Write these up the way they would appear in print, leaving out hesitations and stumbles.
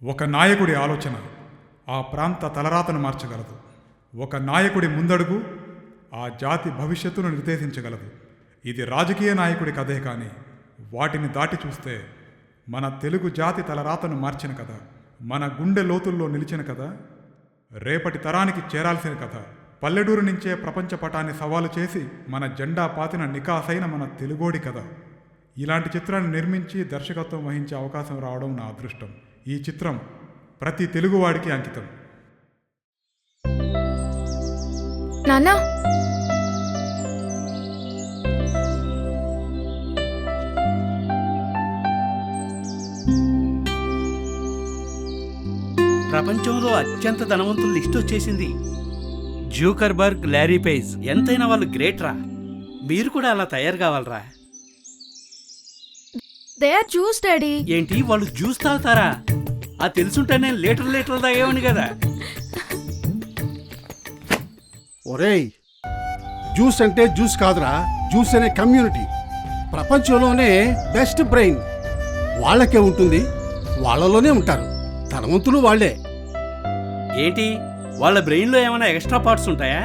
ఒక నాయకుడి ఆలోచన ఆ ప్రాంత తలరాతను మార్చగలదు. ఒక నాయకుడి ముందడుగు ఆ జాతి భవిష్యత్తును నిర్దేశించగలదు. ఇది రాజకీయ నాయకుడి కథే కానీ వాటిని దాటి చూస్తే మన తెలుగు జాతి తలరాతను మార్చిన కథ, మన గుండె లోతుల్లో నిలిచిన కథ, రేపటి తరానికి చేరాల్సిన కథ, పల్లెటూరు నుంచే ప్రపంచ పటాన్ని సవాలు చేసి మన జెండా పాతిన నికాసైన మన తెలుగోడి కథ. ఇలాంటి చిత్రాన్ని నిర్మించి దర్శకత్వం వహించే అవకాశం రావడం నా అదృష్టం. ఈ చిత్రం ప్రతి తెలుగువాడికి అంకితం. నాన్నా, ప్రపంచంలో అత్యంత ధనవంతుల లిస్ట్ వచ్చేసింది. జూకర్బర్గ్, లారీ పేజ్, ఎంతైనా వాళ్ళు గ్రేట్ రా. మీరు కూడా అలా తయారు కావాలరా. They are Jews daddy. ఏంటి వాళ్ళు జ్యూస్ తాగుతారా? ఆ తెలుసుంటే నేను లీటర్లు తాగేవాడిని కదా. ఒరేయ్, జ్యూస్ అంటే జ్యూస్ కాదురా, జ్యూస్ అనే కమ్యూనిటీ ప్రపంచంలోనే బెస్ట్ బ్రెయిన్ వాళ్ళకే ఉంటుంది, వాళ్ళలోనే ఉంటారు. ధనవంతులు వాళ్లే. ఏంటి వాళ్ళ బ్రెయిన్లో ఏమైనా ఎక్స్ట్రా పార్ట్స్ ఉంటాయా?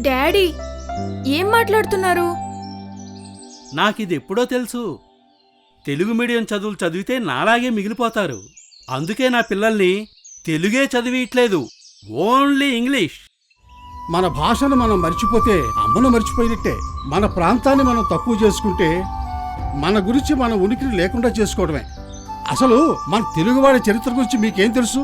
డాడీ ఏం మాట్లాడుతున్నారు? నాకు ఇది ఎప్పుడో తెలుసు. తెలుగు మీడియం చదువులు చదివితే నాలాగే మిగిలిపోతారు. అందుకే నా పిల్లల్ని తెలుగే చదివిట్లేదు, ఓన్లీ ఇంగ్లీష్. మన భాషను మనం మర్చిపోతే అమ్మను మర్చిపోయినట్టే. మన ప్రాంతాన్ని మనం తక్కువ చేసుకుంటే మన గురించి మన ఉనికిని లేకుండా చేసుకోవడమే. అసలు మన తెలుగువాడి చరిత్ర గురించి మీకేం తెలుసు?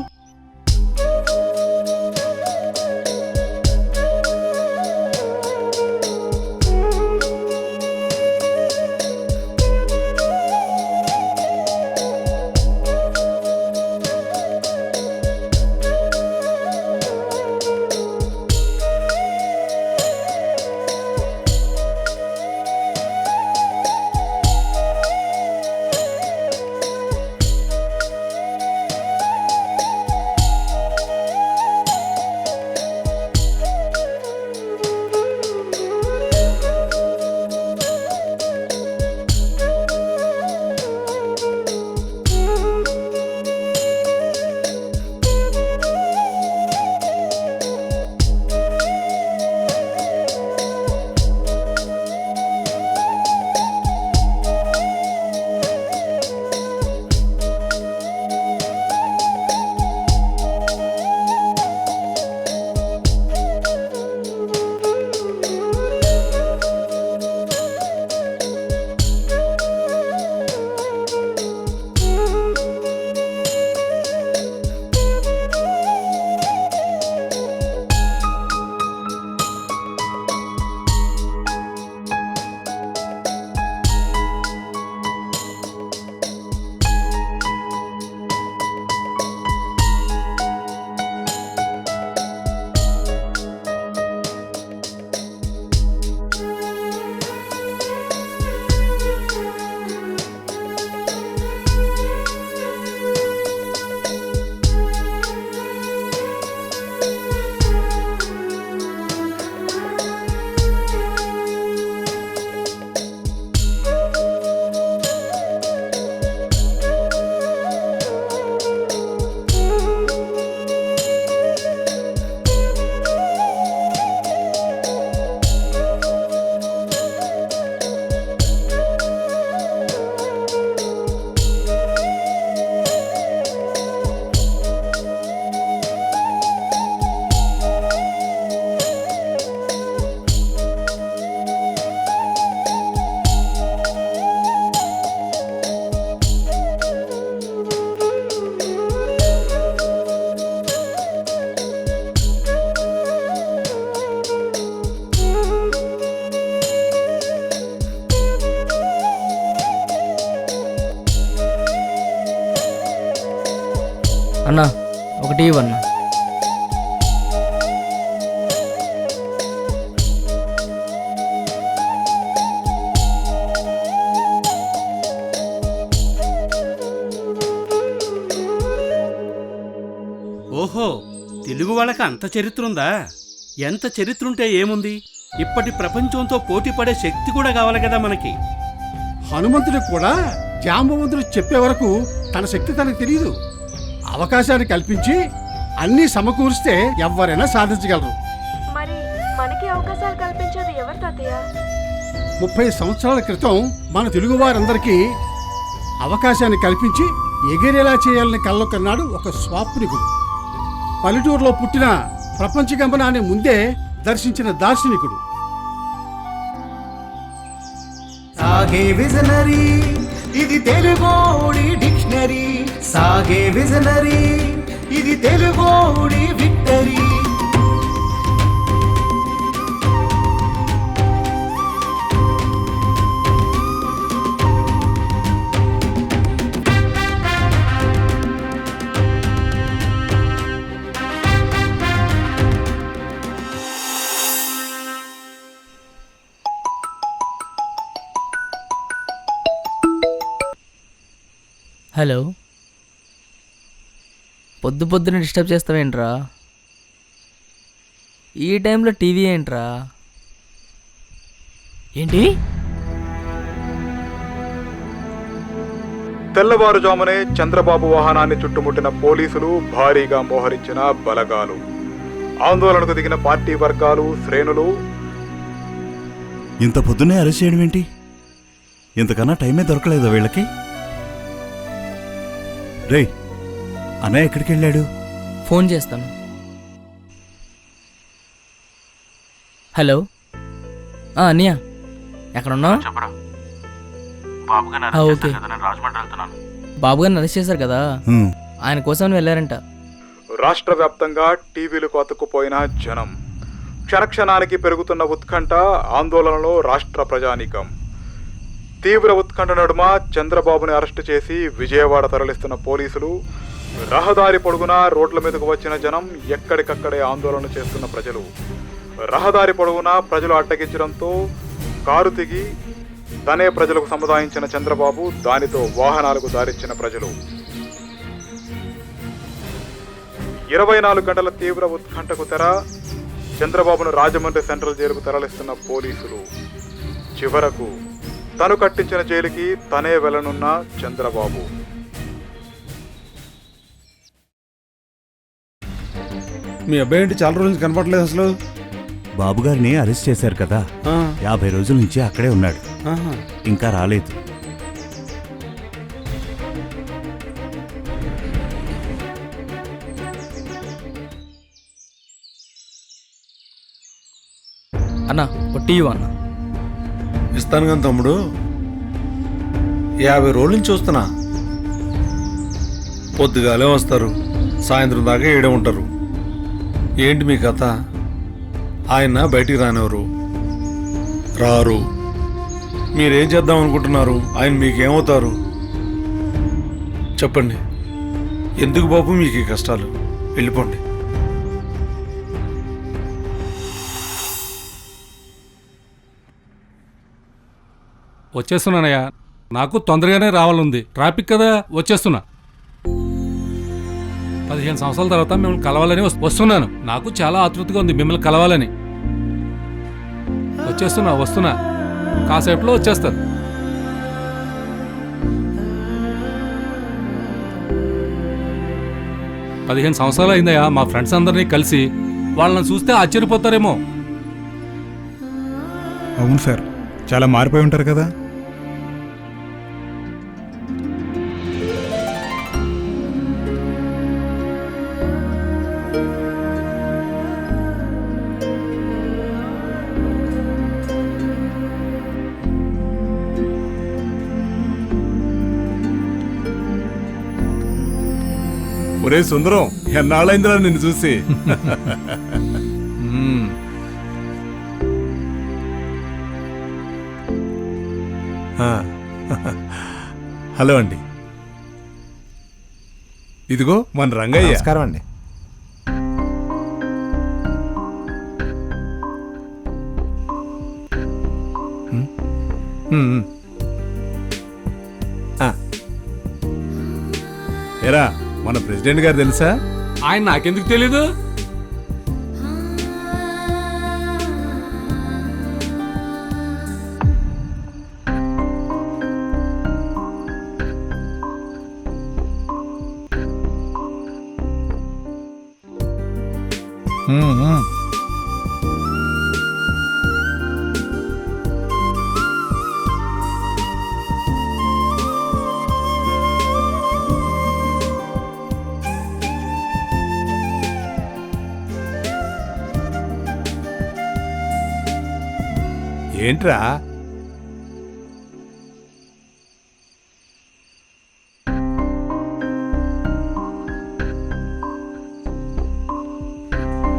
అన్నా ఒకటి ఇవ్వన్నా. ఓహో, తెలుగు వాళ్ళకి అంత చరిత్ర ఉందా? ఎంత చరిత్ర ఉంటే ఏముంది, ఇప్పటి ప్రపంచంతో పోటీ పడే శక్తి కూడా కావాలి కదా మనకి. హనుమంతుడికి కూడా జాంబవంతుడు చెప్పే వరకు తన శక్తి తనకు తెలియదు. అవకాశాన్ని కల్పించి అన్నీ సమకూరిస్తే ఎవరైనా సాధించగలరు. మరి మనకి అవకాశాలు కల్పించేది ఎవరు తాతయ్య? 30 సంవత్సరాల క్రితం మన తెలుగు వారందరికీ అవకాశాన్ని కల్పించి ఎగిరేలా చేయాలని కల్లో కన్నాడు ఒక స్వాప్నికుడు. పల్లెటూరులో పుట్టిన ప్రపంచ గమనాన్ని ముందే దర్శించిన దార్శనికుడు. సాగే విజనరీ ఇది తెలుగోడి డిక్షనరీ, సాగే విజనరీ ఇది తెలుగోడి విక్టరీ. హలో, పొద్దున డిస్టర్బ్ చేస్తావేంట్రా? ఈ టైంలో టీవీ ఏంట్రా? ఏంటి? తెల్లవారుజామునే చంద్రబాబు వాహనాన్ని చుట్టుముట్టిన పోలీసులు, భారీగా మోహరించిన బలగాలు, ఆందోళనకు దిగిన పార్టీ వర్గాలు, శ్రేణులు. ఇంత పొద్దున్నే అరెస్ట్ చేయడం ఏంటి? ఇంతకన్నా టైమే దొరకలేదా వీళ్ళకి? రే, అన్నయ్య ఎక్కడికి వెళ్ళాడు? ఫోన్ చేస్తాను. హలో, అన్నయ్య ఎక్కడున్నావు? ఓకే, బాబు గారిని అరెస్ట్ చేశారు కదా, హ్మ్. ఆయన కోసం వెళ్ళారంట. రాష్ట్ర వ్యాప్తంగా టీవీలకు అతుక్కుపోయిన జనం, క్షణక్షణానికి పెరుగుతున్న ఉత్కంఠ, ఆందోళనలో రాష్ట్ర ప్రజానీకం. తీవ్ర ఉత్కంఠ నడుమ చంద్రబాబుని అరెస్టు చేసి విజయవాడ తరలిస్తున్న పోలీసులు, రహదారి పొడుగునా రోడ్ల మీదకు వచ్చిన జనం, ఎక్కడికక్కడే ఆందోళన చేస్తున్న ప్రజలు. రహదారి పొడవునా ప్రజలు అడ్డగించడంతో కారు దిగి తనే ప్రజలకు సముదాయించిన చంద్రబాబు, దానితో వాహనాలకు దారిచ్చిన ప్రజలు. 24 గంటల తీవ్ర ఉత్కంఠకు తెర. చంద్రబాబును రాజమండ్రి సెంట్రల్ జైలుకు తరలిస్తున్న పోలీసులు. చివరకు తను కట్టించిన జైలుకి తనే వెళ్లనున్న చంద్రబాబు. మీ అబ్బాయి ఏంటి చాలా రోజులు కనపడలేదు అసలు? బాబుగారిని అరెస్ట్ చేశారు కదా, 50 రోజుల నుంచి అక్కడే ఉన్నాడు, ఇంకా రాలేదు. అన్న ఒక టీవీ అన్న. ఇస్తాను కానీ తమ్ముడు, 50 రోజుల నుంచి చూస్తున్నా. పొద్దుగాలే వస్తారు, సాయంత్రం దాకా ఏడే ఉంటారు. ఏంటి మీ కథ? ఆయన బయటికి రానివ్వరు, రారు. మీరేం చేద్దాం అనుకుంటున్నారు? ఆయన మీకేమవుతారు చెప్పండి. ఎందుకు బాబు మీకు ఈ కష్టాలు? వెళ్ళిపోండి. వచ్చేస్తున్నానయ్యా, నాకు తొందరగానే రావాలంది. ట్రాఫిక్ కదా, వచ్చేస్తున్నా. 15 సంవత్సరాల తర్వాత మిమ్మల్ని కలవాలని వస్తున్నాను. నాకు చాలా ఆతృతగా ఉంది మిమ్మల్ని కలవాలని. వస్తున్నా, కాసేపులో వచ్చేస్తాను. పదిహేను సంవత్సరాలు అయిందయ్యా మా ఫ్రెండ్స్ అందరినీ కలిసి. వాళ్ళని చూస్తే ఆశ్చర్యపోతారేమో. అవును సార్, చాలా మారిపోయి ఉంటారు కదా. ఒరే సుందరం, ఎన్నాళ్ళైందిరా నిన్ను చూసి. హలో అండి, ఇదిగో మన రంగయ్య. నమస్కారం అండి. ఏరా, మన ప్రెసిడెంట్ గారు తెలుసా? ఆయన నాకెందుకు తెలీదు? ఏంట్రా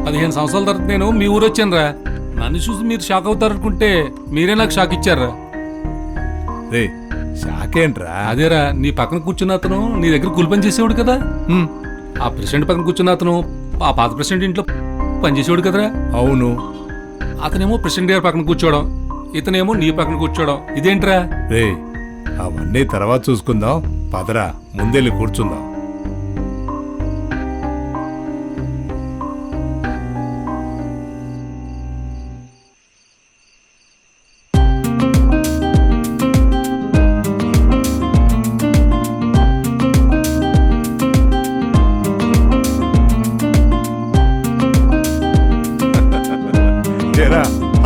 పదిహేను సంవత్సరాల తర్వాత నేను మీ ఊరు వచ్చానురా. నన్ను చూసి మీరు షాక్ అవుతారనుకుంటే మీరే నాకు షాక్ ఇచ్చారా? రే షాకేంట్రా? అదేరా, నీ పక్కన కూర్చున్న అతను నీ దగ్గర కూలి పని చేసేవాడు కదా. ఆ ప్రెసిడెంట్ పక్కన కూర్చున్న అతను ఆ పాత ప్రెసిడెంట్ ఇంట్లో పనిచేసేవాడు కదరా. అవును. అతనేమో ప్రెసిడెంట్ గారి పక్కన కూర్చోవడం, ఇతనేమో నీ పక్కన కూర్చోవడం, ఇదేంట్రా? రే అవన్నీ తర్వాత చూసుకుందాం, పదరా ముందెళ్ళి కూర్చుందాం.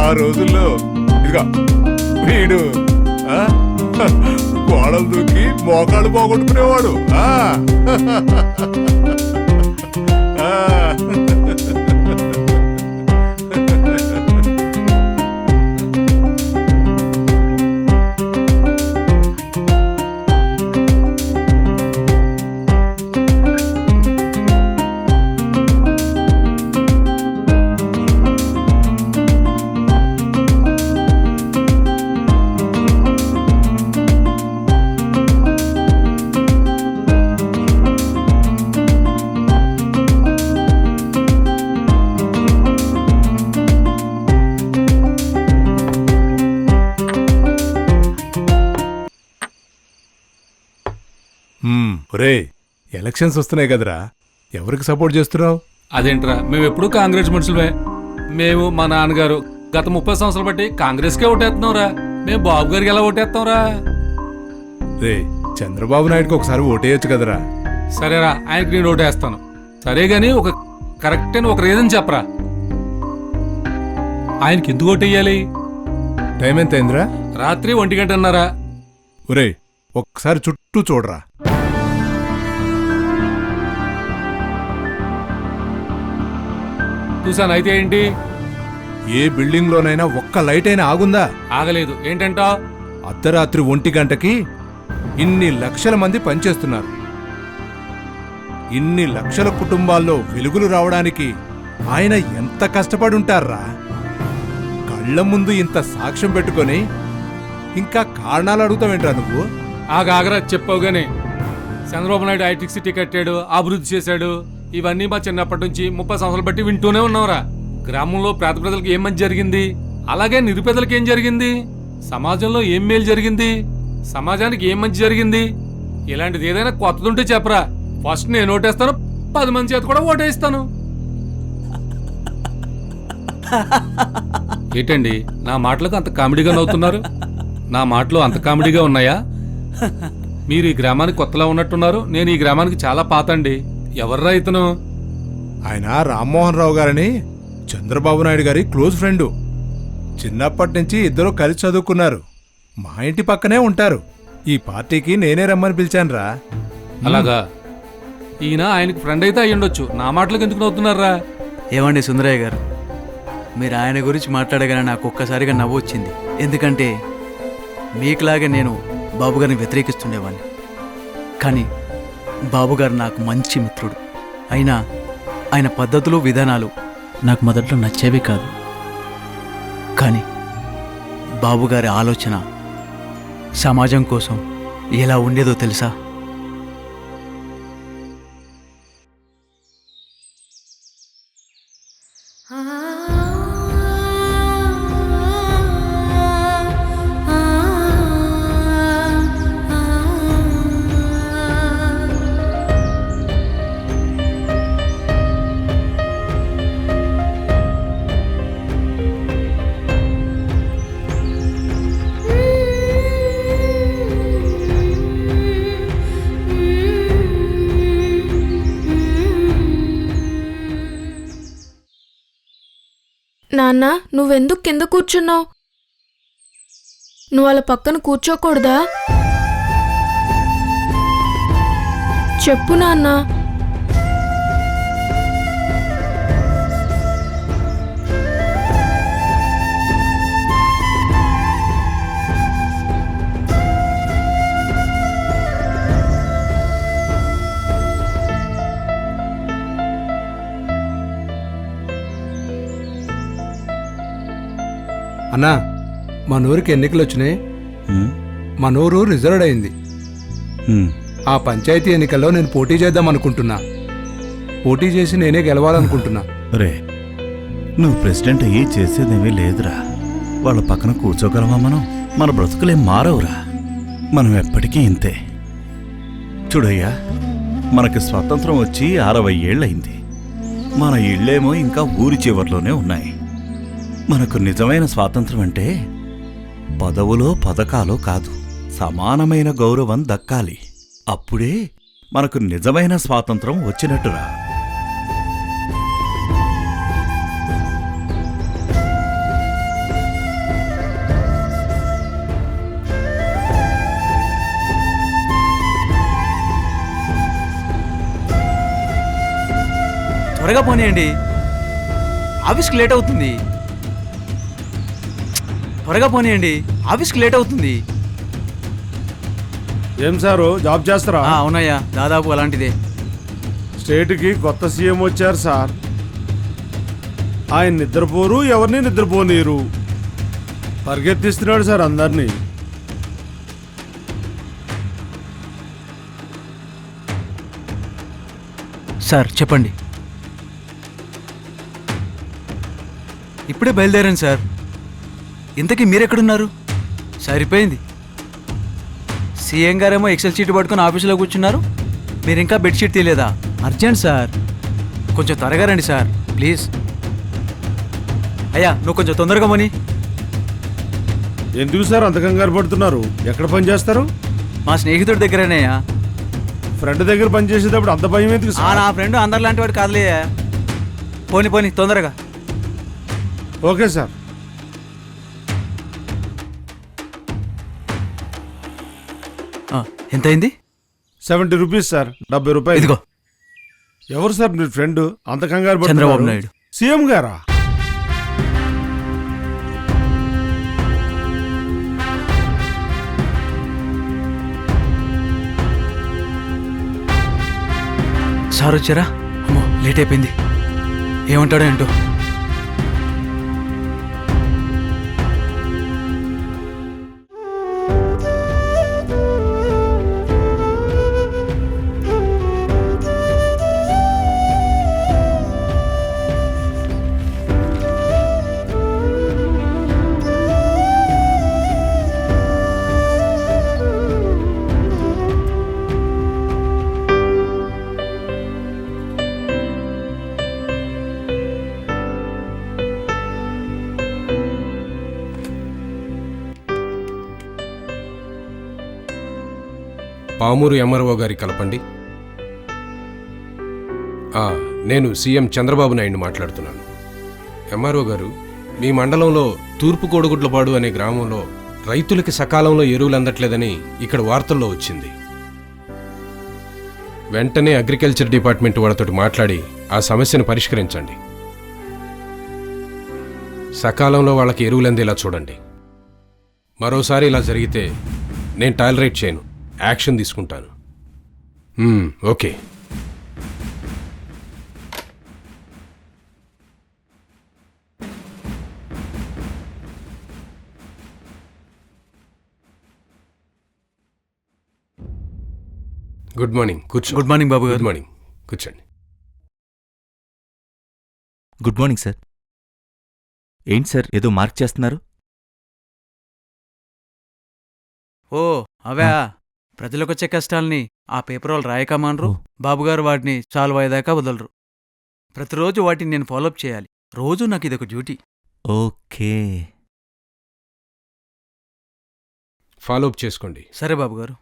ఆ రోజుల్లో ఇదిగా వీడు గోడలు దూకి మోకాళ్ళు పోగొట్టుకునేవాడు. ఒరే ఎలక్షన్స్ వస్తున్నాయి కదరా, ఎవరికి సపోర్ట్ చేస్తున్నావు? అదేంట్రా, మేము ఎప్పుడు కాంగ్రెస్ మనుషులమే. మేము మా నాన్నగారు గత 30 సంవత్సరాలు బట్టి కాంగ్రెస్కే ఓటేస్తున్నావురా. మేము బాబు గారికి ఎలా ఓటేస్తాంరా? రే చంద్రబాబు నాయుడుకి ఒకసారి ఓటేయచ్చు కదరా. సరేరా, ఆయనకి నేను ఓటేస్తాను. సరే గాని ఒక కరెక్ట్ అని ఒక రీజన్ చెప్పరా. ఆయనకి ఎందుకు ఓటేయాలి? టైం ఎంత అయిందిరా? రాత్రి 1 గంటన్నారా. ఒరే ఒక్కసారి చుట్టూ చూడరా. చూసాను. అయితే ఏంటి? ఏ బిల్డింగ్ లోనైనా ఒక్క లైట్ అయినా ఆగుందా? ఆగలేదు. ఏంటంటా? అర్ధరాత్రి 1 గంటకి ఇన్ని లక్షల మంది పనిచేస్తున్నారు. ఇన్ని లక్షల కుటుంబాల్లో వెలుగులు రావడానికి ఆయన ఎంత కష్టపడి ఉంటారా? కళ్ళ ముందు ఇంత సాక్ష్యం పెట్టుకొని ఇంకా కారణాలు అడుగుతావేంట్రా నువ్వు? ఆగరా చెప్పావు గానీ, చంద్రబాబు నాయుడు ఐటీ సిటీ కట్టాడు, అభివృద్ధి చేశాడు, ఇవన్నీ మా చిన్నప్పటి నుంచి 30 సంవత్సరాలు బట్టి వింటూనే ఉన్నావురా. గ్రామంలో పేద ప్రజలకు ఏం మంచి జరిగింది, అలాగే నిరుపేదలకు ఏం జరిగింది, సమాజంలో ఏం మేలు జరిగింది, సమాజానికి ఏం మంచి జరిగింది, ఇలాంటిది ఏదైనా కొత్తదుంటే చెప్పరా. ఫస్ట్ నేను ఓటేస్తాను, 10 మంది చేత కూడా ఓటేస్తాను. ఏంటండి నా మాటలకు అంత కామెడీగా నవ్వుతున్నారు? నా మాటలు అంత కామెడీగా ఉన్నాయా? మీరు ఈ గ్రామానికి కొత్తలా ఉన్నట్టున్నారు. నేను ఈ గ్రామానికి చాలా పాత అండి. ఎవర్రా ఇతను? ఆయన రామ్మోహన్ రావు గారని చంద్రబాబు నాయుడు గారి క్లోజ్ ఫ్రెండు. చిన్నప్పటి నుంచి ఇద్దరు కలిసి చదువుకున్నారు. మా ఇంటి పక్కనే ఉంటారు. ఈ పార్టీకి నేనే రమ్మని పిలిచానురా. అలాగా? ఈయన ఆయనకు ఫ్రెండ్ అయితే అయ్యుండొచ్చు. నా మాటలకు ఎందుకు నవ్వుతున్నారా? ఏమండి సుందరయ్య గారు, మీరు ఆయన గురించి మాట్లాడగానే నాకు ఒక్కసారిగా నవ్వు వచ్చింది. ఎందుకంటే మీకులాగే నేను బాబుగారిని వ్యతిరేకిస్తుండేవాడిని. కానీ బాబుగారు నాకు మంచి మిత్రుడు. అయినా ఆయన పద్ధతులు విధానాలు నాకు మొదట్లో నచ్చేవి కాదు. కానీ బాబుగారి ఆలోచన సమాజం కోసం ఎలా ఉండేదో తెలుసా? నాన్న నువ్వెందుకు కింద కూర్చున్నావు? నువ్వు వాళ్ళ పక్కన కూర్చోకూడదా? చెప్పు నాన్న. అన్నా, మన ఊరికి ఎన్నికలు వచ్చినాయి. ఉమ్, మన ఊరు రిజర్వ్డ్ అయింది. ఉమ్. ఆ పంచాయతీ ఎన్నికల్లో నేను పోటీ చేద్దాం అనుకుంటున్నా. పోటీ చేసి నేనే గెలవాలనుకుంటున్నా. రే, నువ్వు ప్రెసిడెంట్ అయ్యి చేసేదేమీ లేదురా. వాళ్ళ పక్కన కూర్చోగలమా మనం? మన బ్రతుకులేం మారవురా. మనం ఎప్పటికీ ఇంతే. చూడయ్యా, మనకి స్వాతంత్రం వచ్చి 60 ఏళ్ళయింది. మన ఇళ్ళేమో ఇంకా ఊరి చివర్లోనే ఉన్నాయి. మనకు నిజమైన స్వాతంత్రం అంటే పదవులో పథకాలో కాదు, సమానమైన గౌరవం దక్కాలి. అప్పుడే మనకు నిజమైన స్వాతంత్రం వచ్చినట్టురా. త్వరగా పోనీయండి, ఆఫీస్కి లేట్ అవుతుంది. త్వరగా పోనీయండి, ఆఫీస్కి లేట్ అవుతుంది. ఏం సారు జాబ్ చేస్తారా? అవునయ్యా, దాదాపు అలాంటిదే. స్టేట్కి కొత్త సీఎం వచ్చారు సార్. ఆయన నిద్రపోరు, ఎవరిని నిద్రపోనీరు. పరిగెత్తిస్తున్నాడు సార్ అందరినీ. సార్ చెప్పండి. ఇప్పుడే బయలుదేరాను సార్. ఇంతకీ మీరెక్కడున్నారు? సరిపోయింది. సీఎం గారేమో ఎక్సెల్ షీట్ పట్టుకుని ఆఫీసులో కూర్చున్నారు, మీరు ఇంకా బెడ్షీట్ తీయలేదా? అర్జెంట్ సార్, కొంచెం త్వరగా రండి సార్ ప్లీజ్. అయ్యా నువ్వు కొంచెం తొందరగా పోని. ఎందుకు సార్ అంత కంగారు పడుతున్నారు? ఎక్కడ పని చేస్తారు? మా స్నేహితుడి దగ్గరేనయ్యా. ఫ్రెండ్ దగ్గర పని చేసేటప్పుడు అంత భయం ఎందుకు సార్? నా ఫ్రెండ్ అందరిలాంటి వాడు కాదులే. పోని పోని తొందరగా. Okay sir. ఎంతైంది? 70 రూపీస్ సార్. 70 రూపాయలు. ఇదిగో. ఎవరు సార్ మీ ఫ్రెండ్? అంత కంగారు పడుతున్నారు? చంద్రబాబు నాయుడు. సీఎం గారా? సార్ వచ్చారా? అమ్మో లేట్ అయిపోయింది. ఏమంటాడో ఏంటో. పామూరు ఎంఆర్ఓ గారి కలపండి. నేను సీఎం చంద్రబాబు నాయుడు మాట్లాడుతున్నాను. ఎంఆర్ఓ గారు, మీ మండలంలో తూర్పు కోడుగుడ్లపాడు అనే గ్రామంలో రైతులకి సకాలంలో ఎరువులు అందట్లేదని ఇక్కడ వార్తల్లో వచ్చింది. వెంటనే అగ్రికల్చర్ డిపార్ట్మెంట్ వాళ్ళతో మాట్లాడి ఆ సమస్యను పరిష్కరించండి. సకాలంలో వాళ్ళకి ఎరువులు అందేలా చూడండి. మరోసారి ఇలా జరిగితే నేను టాలరేట్ చేయను, యాక్షన్ తీసుకుంటాను. ఓకే. Good morning. కూర్చో. గుడ్ మార్నింగ్ బాబు గారు. గుడ్ మార్నింగ్, కూర్చోండి. Good morning sir. ఏంటి సార్ ఏదో మార్క్ చేస్తున్నారు? ఓ అవే ప్రజలకు వచ్చే కష్టాల్ని ఆ పేపర్ వాళ్ళు రాయకమానరు. బాబుగారు వాటిని చాలు అయ్యేదాకా వదలరు. ప్రతిరోజు వాటిని నేను ఫాలోఅప్ చేయాలి. రోజు నాకు ఇదొక డ్యూటీ. ఓకే, ఫాలోఅప్ చేసుకోండి. సరే బాబుగారు.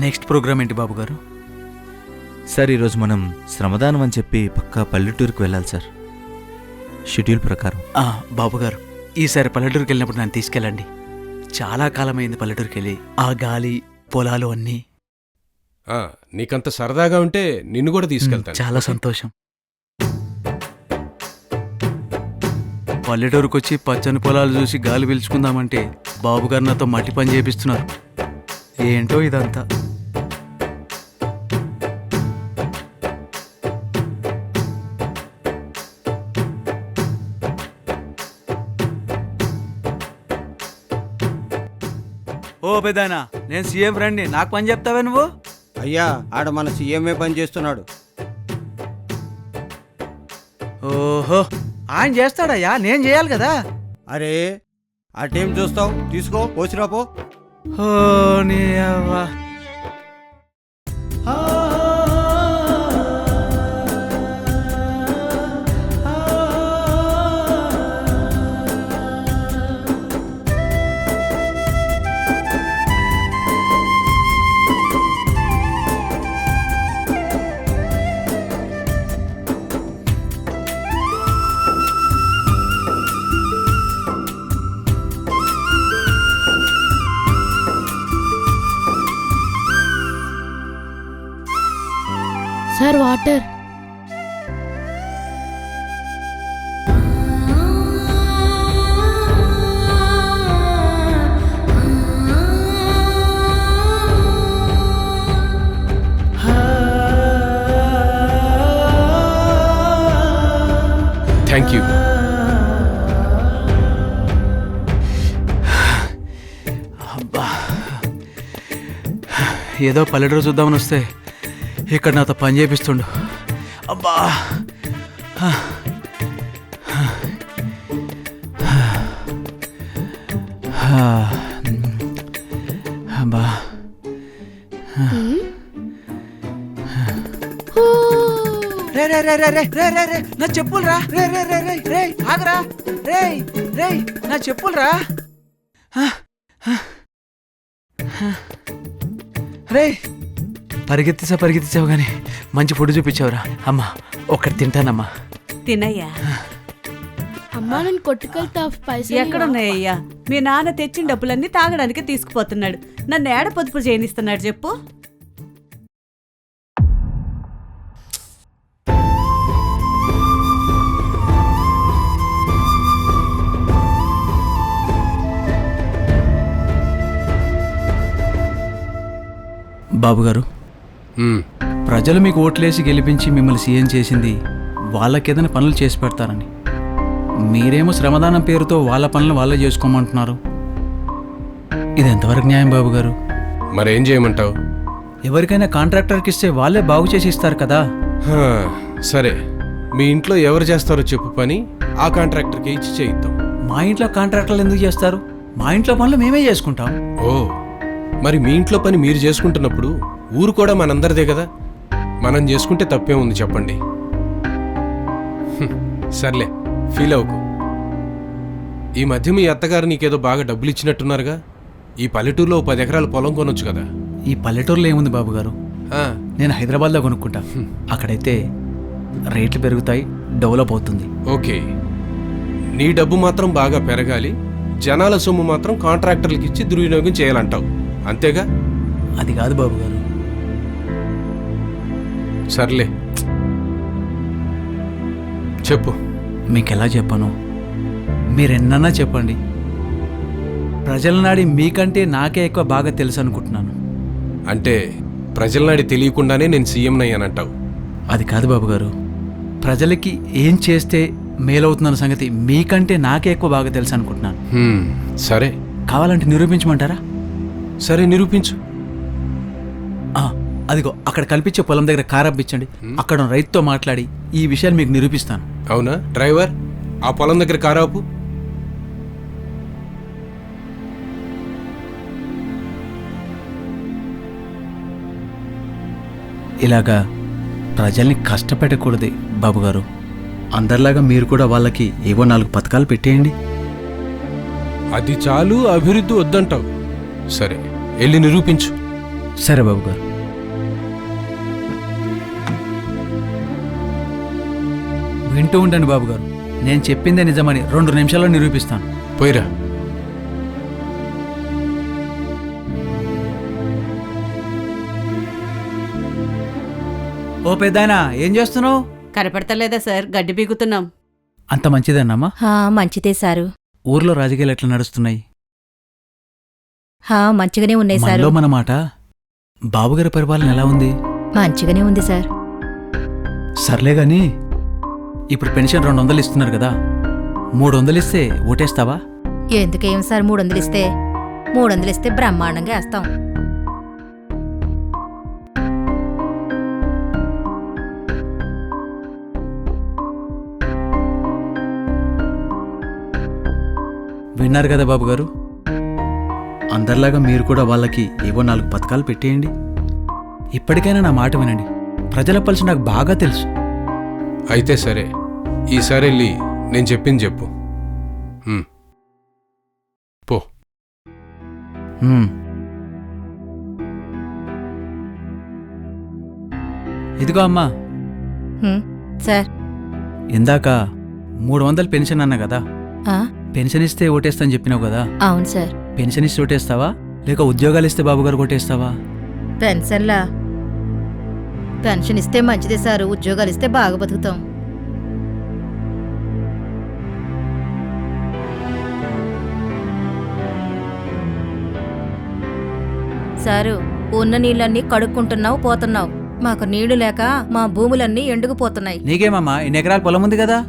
నెక్స్ట్ ప్రోగ్రామ్ ఏంటి బాబు గారు? సార్ ఈరోజు మనం శ్రమదానం అని చెప్పి పక్కా పల్లెటూరుకు వెళ్ళాలి సార్, షెడ్యూల్ ప్రకారం. బాబు గారు, ఈసారి పల్లెటూరుకి వెళ్ళినప్పుడు నన్ను తీసుకెళ్ళండి. చాలా కాలమైంది పల్లెటూరుకి వెళ్ళి. ఆ గాలి, పొలాలు అన్నీ. నీకంత సరదాగా ఉంటే నిన్ను కూడా తీసుకెళ్తాను. చాలా సంతోషం. పల్లెటూరుకు వచ్చి పచ్చని పొలాలు చూసి గాలి పీల్చుకుందామంటే బాబుగారు నాతో మట్టి పని చేపిస్తున్నారు. ఏంటో ఇదంతా. ఓ పెదానా, నేను సీఎం ఫ్రెండ్ని, నాకు పని చెప్తావే నువ్వు? అయ్యా, ఆడ మన సీఎంఏ పని చేస్తున్నాడు. ఓహో, ఆయన చేస్తాడయ్యా, నేను చేయాలి కదా. అరే, అటేం చూస్తావు, తీసుకో, పోసిరాపో. ఓ నీ అవ్వ. Sir water. Thank you. ఏదో పల్లెటూరు చూద్దామని వస్తే ఇక్కడ నాతో పని చేపిస్తుండు. అబ్బా, అబ్బా. రే రే రే రే రే రే రే రే నా చెప్పులు రా. రే రే రే రే రే ఆగరా. రే రే నా చెప్పులు రా. రే పరిగెత్తిసావు కానీ మంచి ఫుడ్ చూపించావురా. అమ్మా, ఒక్కటి తింటానమ్మా. తినయ్యా. అమ్మా, నేను కొట్టుకెళ్తా. పైసలు ఎక్కడున్నాయ్యా? మీ నాన్న తెచ్చిన డబ్బులన్నీ తాగడానికి తీసుకుపోతున్నాడు. నన్ను ఏడ పొదుపు చేయనిస్తున్నాడు చెప్పు. బాబుగారు, ప్రజలు మీకు ఓట్లేసి గెలిపించి మిమ్మల్ని సీఎం చేసింది వాళ్ళకేదైనా పనులు చేసి పెడతారని. మీరేమో శ్రమదానం పేరుతో వాళ్ళ పనులు వాళ్ళే చేసుకోమంటున్నారు. ఇది ఎంతవరకు న్యాయం బాబుగారు? మరేం చేయమంటావు? ఎవరికైనా కాంట్రాక్టర్కి ఇస్తే వాళ్ళే బాగు చేసి ఇస్తారు కదా. సరే, మీ ఇంట్లో ఎవరు చేస్తారో చెప్పు పని, ఆ కాంట్రాక్టర్కి ఇచ్చి చేయిద్దాం. మా ఇంట్లో కాంట్రాక్టర్లు ఎందుకు చేస్తారు? మా ఇంట్లో పనులు మేమే చేసుకుంటాం. ఓ, మరి మీ ఇంట్లో పని మీరు చేసుకుంటున్నప్పుడు ఊరు కూడా మనందరిదే కదా, మనం చేసుకుంటే తప్పే ఉంది చెప్పండి. సర్లే, ఫీల్ అవ్వకు. ఈ మధ్య మీ అత్తగారు నీకేదో బాగా డబ్బులు ఇచ్చినట్టున్నారుగా. ఈ పల్లెటూరులో 10 ఎకరాల పొలం కొనొచ్చు కదా. ఈ పల్లెటూరులో ఏముంది బాబుగారు, నేను హైదరాబాద్లో కొనుక్కుంటా. అక్కడైతే రేట్లు పెరుగుతాయి, డెవలప్ అవుతుంది. ఓకే, నీ డబ్బు మాత్రం బాగా పెరగాలి, జనాల సొమ్ము మాత్రం కాంట్రాక్టర్లకి ఇచ్చి దుర్వినియోగం చేయాలంటావు, అంతేగా? అది కాదు బాబుగారు. సర్లే చెప్పు. మీకెలా చెప్పను? మీరెన్నన్నా చెప్పండి. ప్రజల నాడి మీకంటే నాకే ఎక్కువ బాగా తెలుసు అనుకుంటున్నాను. అంటే ప్రజల నాడి తెలియకుండానే నేను సీఎం అయ్యానంటావు? అది కాదు బాబుగారు, ప్రజలకి ఏం చేస్తే మేలవుతుందన్న సంగతి మీకంటే నాకే ఎక్కువ బాగా తెలుసు అనుకుంటున్నాను. సరే, కావాలంటే నిరూపించమంటారా? సరే, నిరూపించు. అదిగో అక్కడ కల్పించే పొలం దగ్గర కారు అప్పించండి. అక్కడ రైతుతో మాట్లాడి ఈ విషయాలు మీకు నిరూపిస్తాను. అవునా? డ్రైవర్, ఆ పొలం దగ్గర కారు ఆపు. ఇలాగా ప్రజల్ని కష్టపెట్టకూడదు బాబుగారు. అందరిలాగా మీరు కూడా వాళ్ళకి ఏవో 4 పథకాలు పెట్టేయండి. అది చాలు, అభివృద్ధి వద్దంటావు. సరే, వెళ్ళి నిరూపించు. సరే బాబు గారు. వింటూ ఉండండి బాబు గారు, నేను చెప్పిందే నిజమని 2 నిమిషాల్లో నిరూపిస్తాను. పోయిరా. ఓ పెద్దాయనా, ఏం చేస్తున్నావు? కనపడతలేదా సార్? గడ్డి పీకుతున్నాం. అంత మంచిదేనమ్మా? మంచిదే సారు. ఊర్లో రాజకీయాలు ఎట్లా నడుస్తున్నాయి? మంచిగానే ఉన్నాయి సారు. మనలో మన మాట, బాబుగారి పరిపాలన ఎలా ఉంది? మంచిగానే ఉంది సార్. సర్లే గాని ఇప్పుడు పెన్షన్ 200 ఇస్తున్నారు కదా, 300 ఇస్తే ఓటేస్తావా? ఎందుకేం సార్ 300 ఇస్తే? 300 ఇస్తే బ్రహ్మాండంగా వేస్తాం. విన్నారు కదా బాబు గారు, అందరిలాగా మీరు కూడా వాళ్ళకి ఏవో 4 పథకాలు పెట్టేయండి. ఇప్పటికైనా నా మాట వినండి. ప్రజల పల్సి నాకు బాగా తెలుసు. అయితే సరే, ఈసారి వెళ్ళి నేను చెప్పింది చెప్పు. పో. ఇదిగో అమ్మా. సార్, ఇందాక 300 పెన్షన్ అన్నా కదా, పెన్షన్ ఇస్తే ఓటేస్తాను చెప్పినావు కదా. అవును సార్. పెన్షన్ ఇస్తే ఓటేస్తావా, లేక ఉద్యోగాలు ఇస్తే బాబుగారు ఓటేస్తావా? పెన్షన్ ఇస్తే మంచిదే సారు, ఉద్యోగాలు ఇస్తే బాగా బతుకుతాం. సారు, ఉన్న నీళ్ళన్నీ కడుక్కుంటున్నావు పోతున్నావు. మాకు నీళ్లు లేక మా భూములన్నీ ఎండుకుపోతున్నాయి. నీకేమమ్మా, 2 ఎకరాల పొలం ఉంది కదా.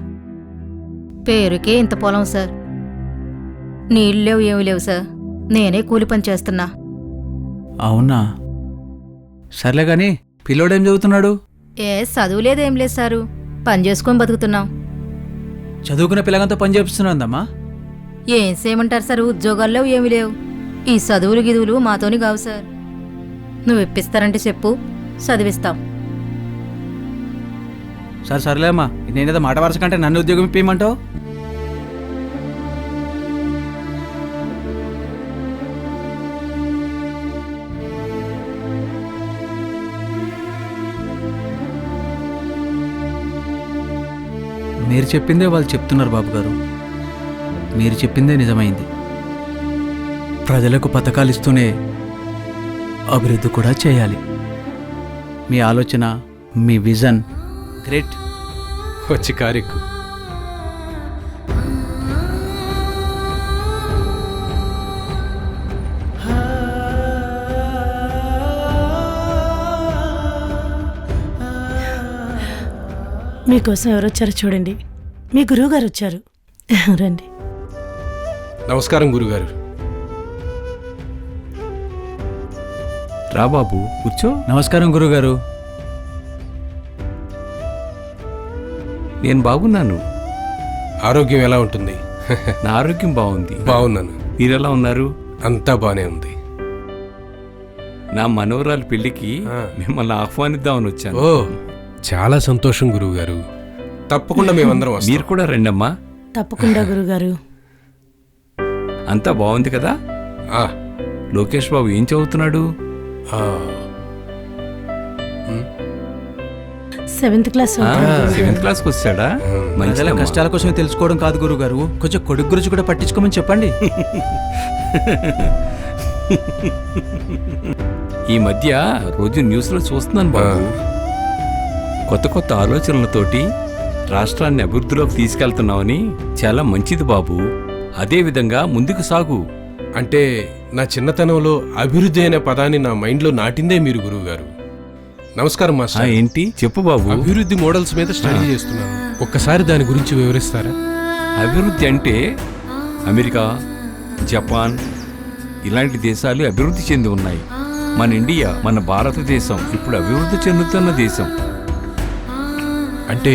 పేరుకే ఇంత పొలం సార్. నీళ్ళు లేవు, ఏమి లేవు సార్. నేనే కూలి పని చేస్తున్నా. అవునా? సర్లే గాని పిల్లోడేం చదువుతున్నాడు? చదువు లేదేం లేదు సారు, పని చేసుకొని బతుకుతున్నాం. చదువుకున్న పిల్లగంతా పని చేపిస్తున్నాందమ్మా. ఏం చేయమంటారు సార్, ఉద్యోగాల్లో ఏమి లేవు. ఈ చదువులు గిదువులు మాతోని కావు సార్. నువ్వు ఇప్పిస్తారంటే చెప్పు, చదివిస్తాం. సర్లే అమ్మా, నేనేదో మాట వరుస కంటే నన్ను ఉద్యోగం ఇప్పేయమంటావు? మీరు చెప్పిందే వాళ్ళు చెప్తున్నారు బాబుగారు. మీరు చెప్పిందే నిజమైంది. ప్రజలకు పథకాలు ఇస్తూనే అభివృద్ధి కూడా చేయాలి. మీ ఆలోచన, మీ విజన్ గ్రేట్. వచ్చి కారెక్కు. మీకోసం ఎవరు వచ్చారో చూడండి. మీ గురువుగారు వచ్చారు, రండి. నమస్కారం గురుగారు. రా బాబు, కూర్చో. నమస్కారం గురుగారు. నేను బాగున్నాను. ఆరోగ్యం ఎలా ఉంటుంది? నా ఆరోగ్యం బాగుంది. బాగున్నాను. మీరెలా ఉన్నారు? అంతా బానే ఉంది. నా మనవరాలు పెళ్లికి మిమ్మల్ని ఆహ్వానిద్దామని వచ్చాను. ఓ, చాలా సంతోషం గురువుగారు. తప్పకుండా మేమందరం వస్తాం. మీరు కూడా రండమ్మా. తప్పకుండా గురుగారు. అంతా బాగుంది కదా? లోకేష్ బాబు ఏం చదువుతున్నాడు? 7th class. 7th క్లాస్కి వచ్చాడా? ప్రజల కష్టాల కోసమే తెలుసుకోవడం కాదు గురుగారు, కొంచెం కొడుకు గురించి కూడా పట్టించుకోమని చెప్పండి. ఈ మధ్య రోజు న్యూస్లో చూస్తున్నాను బాబు, కొత్త కొత్త ఆలోచనలతోటి రాష్ట్రాన్ని అభివృద్ధిలోకి తీసుకెళ్తున్నామని. చాలా మంచిది బాబు, అదే విధంగా ముందుకు సాగు. అంటే నా చిన్నతనంలో అభివృద్ధి అనే పదాన్ని నా మైండ్లో నాటిందే మీరు గురువుగారు. నమస్కారం మాస్టర్. ఏంటి చెప్పు బాబు. అభివృద్ధి మోడల్స్ మీద స్టడీ చేస్తున్నాను. ఒక్కసారి దాని గురించి వివరిస్తారా? అభివృద్ధి అంటే అమెరికా, జపాన్ ఇలాంటి దేశాలు అభివృద్ధి చెంది ఉన్నాయి. మన ఇండియా, మన భారతదేశం ఇప్పుడు అభివృద్ధి చెందుతున్న దేశం. అంటే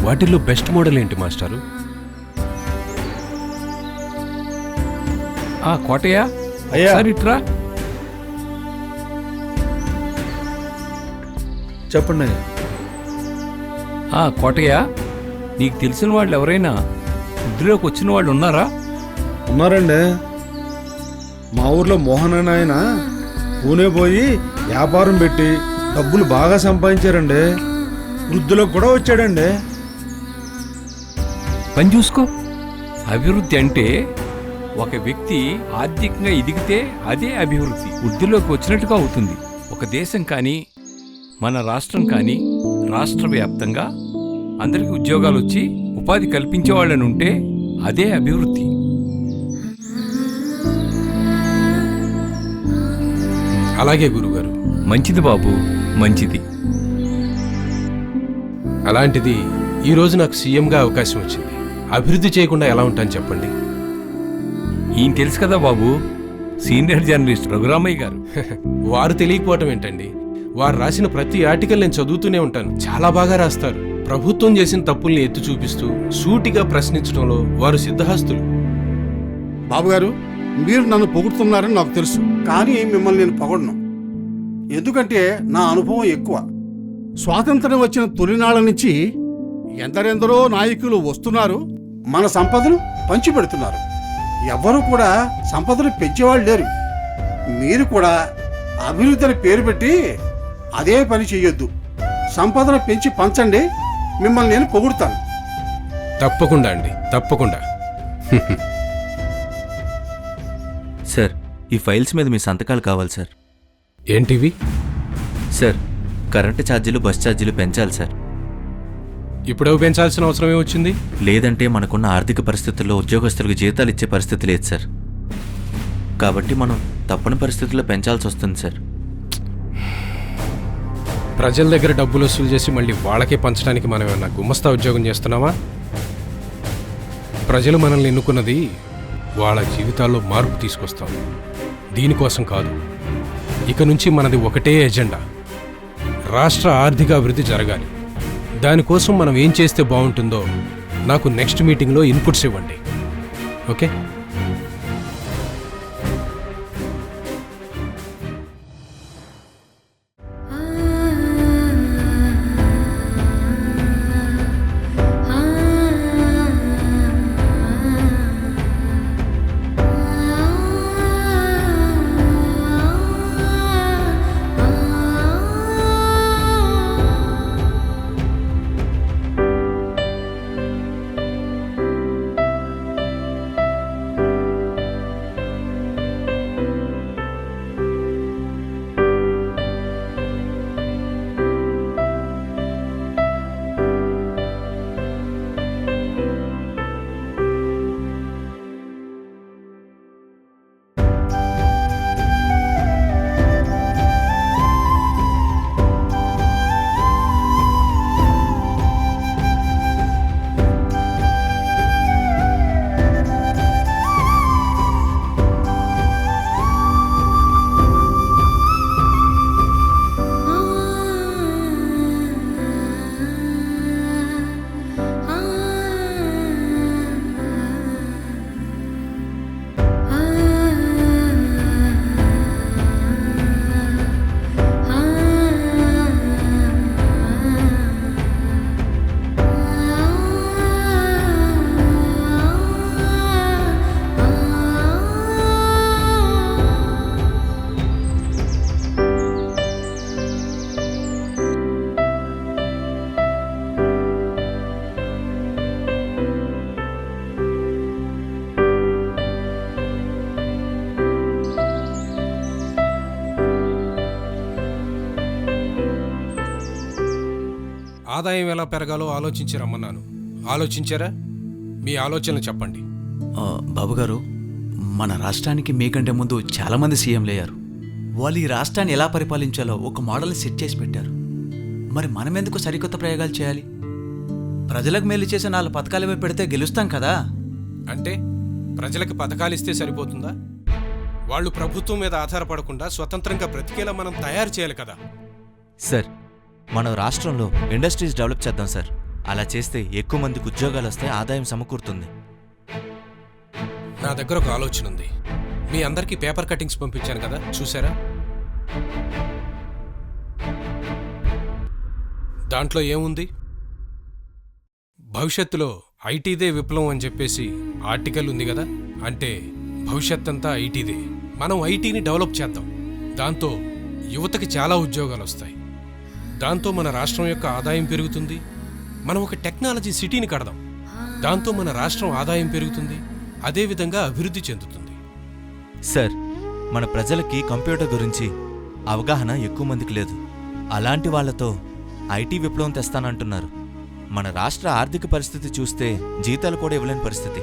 వాటిల్లో బెస్ట్ మోడల్ ఏంటి మాస్టారు? కోటయ్య, ఇట్రా. చెప్పండి. కోటయ్య, నీకు తెలిసిన వాళ్ళు ఎవరైనా వృద్ధిలోకి వచ్చిన వాళ్ళు ఉన్నారా? ఉన్నారండి. మా ఊర్లో మోహన్ అనే ఆయన పూణే పోయి వ్యాపారం పెట్టి డబ్బులు బాగా సంపాదించారండి. వృద్ధులకు కూడా వచ్చాడండి. పని చూసుకో. అభివృద్ధి అంటే ఒక వ్యక్తి ఆర్థికంగా ఎదిగితే అదే అభివృద్ధి. వృద్ధిలోకి వచ్చినట్టుగా అవుతుంది. ఒక దేశం కానీ మన రాష్ట్రం కానీ రాష్ట్ర వ్యాప్తంగా అందరికీ ఉద్యోగాలు వచ్చి ఉపాధి కల్పించేవాళ్ళని ఉంటే అదే అభివృద్ధి. అలాగే గురుగారు. మంచిది బాబు, మంచిది. అలాంటిది ఈరోజు నాకు సీఎంగా అవకాశం వచ్చింది. అభివృద్ధి చేయకుండా ఎలా ఉంటాను చెప్పండి? ఈయన తెలుసు కదా బాబు, సీనియర్ జర్నలిస్ట్ రఘురామయ్య గారు. వారు తెలియకపోవటం ఏంటండి? వారు రాసిన ప్రతి ఆర్టికల్ నేను చదువుతూనే ఉంటాను. చాలా బాగా రాస్తారు. ప్రభుత్వం చేసిన తప్పుల్ని ఎత్తి చూపిస్తూ సూటిగా ప్రశ్నించడంలో వారు సిద్ధహస్తులు. బాబుగారు, మీరు నన్ను పొగుడుతున్నారని నాకు తెలుసు, కానీ మిమ్మల్ని నేను పొగడను. ఎందుకంటే నా అనుభవం ఎక్కువ. స్వాతంత్రం వచ్చిన తొలినాళ్ళ నుంచి ఎందరెందరో నాయకులు వస్తున్నారు, మన సంపదను పంచిపెడుతున్నారు. ఎవ్వరూ కూడా సంపదను పెంచేవాళ్ళు లేరు. మీరు కూడా అభివృద్ధి అని పేరు పెట్టి అదే పని చెయ్యొద్దు. సంపదను పెంచి పంచండి, మిమ్మల్ని నేను పొగుడుతాను. తప్పకుండా అండి, తప్పకుండా. సార్, ఈ ఫైల్స్ మీద మీ సంతకాలు కావాలి సార్. ఏంటివి? సార్, కరెంటు ఛార్జీలు, బస్ ఛార్జీలు పెంచాలి సార్. ఇప్పుడు పెంచాల్సిన అవసరం ఏమొచ్చింది? లేదంటే మనకున్న ఆర్థిక పరిస్థితుల్లో ఉద్యోగస్తులకు జీతాలు ఇచ్చే పరిస్థితి లేదు సార్. కాబట్టి మనం తప్పని పరిస్థితుల్లో పెంచాల్సి వస్తుంది సార్. ప్రజల దగ్గర డబ్బులు వసూలు చేసి మళ్ళీ వాళ్ళకే పంచడానికి మనం ఏమన్నా గుమస్తా ఉద్యోగం చేస్తున్నామా? ప్రజలు మనల్ని ఎన్నుకున్నది వాళ్ళ జీవితాల్లో మార్పు తీసుకొస్తాం, దీనికోసం కాదు. ఇక నుంచి మనది ఒకటే ఎజెండా, రాష్ట్ర ఆర్థిక అభివృద్ధి జరగాలి. దానికోసం మనం ఏం చేస్తే బాగుంటుందో నాకు నెక్స్ట్ మీటింగ్లో ఇన్పుట్స్ ఇవ్వండి. ఓకే? ఆదాయం ఎలా పెరగాలో ఆలోచించి రమ్మన్నాను. ఆలోచించారా? మీ ఆలోచనలు చెప్పండి. బాబుగారు, మన రాష్ట్రానికి మీకంటే ముందు చాలామంది సీఎంలు అయ్యారు. వాళ్ళు ఈ రాష్ట్రాన్ని ఎలా పరిపాలించాలో ఒక మోడల్ని సెట్ చేసి పెట్టారు. మరి మనం ఎందుకు సరికొత్త ప్రయోగాలు చేయాలి? ప్రజలకు మేలు చేసే 4 పథకాలు ఇవి పెడితే గెలుస్తాం కదా. అంటే ప్రజలకు పథకాలు ఇస్తే సరిపోతుందా? వాళ్ళు ప్రభుత్వం మీద ఆధారపడకుండా స్వతంత్రంగా బ్రతికేలా మనం తయారు చేయాలి కదా. సార్, మనం రాష్ట్రంలో ఇండస్ట్రీస్ డెవలప్ చేద్దాం సార్. అలా చేస్తే ఎక్కువ మందికి ఉద్యోగాలు వస్తాయి, ఆదాయం సమకూరుతుంది. నా దగ్గర ఒక ఆలోచన ఉంది. మీ అందరికీ పేపర్ కటింగ్స్ పంపించాను కదా, చూసారా? దాంట్లో ఏముంది? భవిష్యత్తులో ఐటీదే విప్లవం అని చెప్పేసి ఆర్టికల్ ఉంది కదా. అంటే భవిష్యత్ అంతా ఐటీదే. మనం ఐటీని డెవలప్ చేద్దాం. దాంతో యువతకి చాలా ఉద్యోగాలు వస్తాయి. దాంతో మన రాష్ట్రం యొక్క ఆదాయం పెరుగుతుంది. మనం ఒక టెక్నాలజీ సిటీని కడదాం. దాంతో మన రాష్ట్రం ఆదాయం పెరుగుతుంది, అదేవిధంగా అభివృద్ధి చెందుతుంది. సార్, మన ప్రజలకి కంప్యూటర్ గురించి అవగాహన ఎక్కువ మందికి లేదు. అలాంటి వాళ్లతో ఐటీ విప్లవం తెస్తానంటున్నారు. మన రాష్ట్ర ఆర్థిక పరిస్థితి చూస్తే జీతాలు కూడా ఇవ్వలేని పరిస్థితి.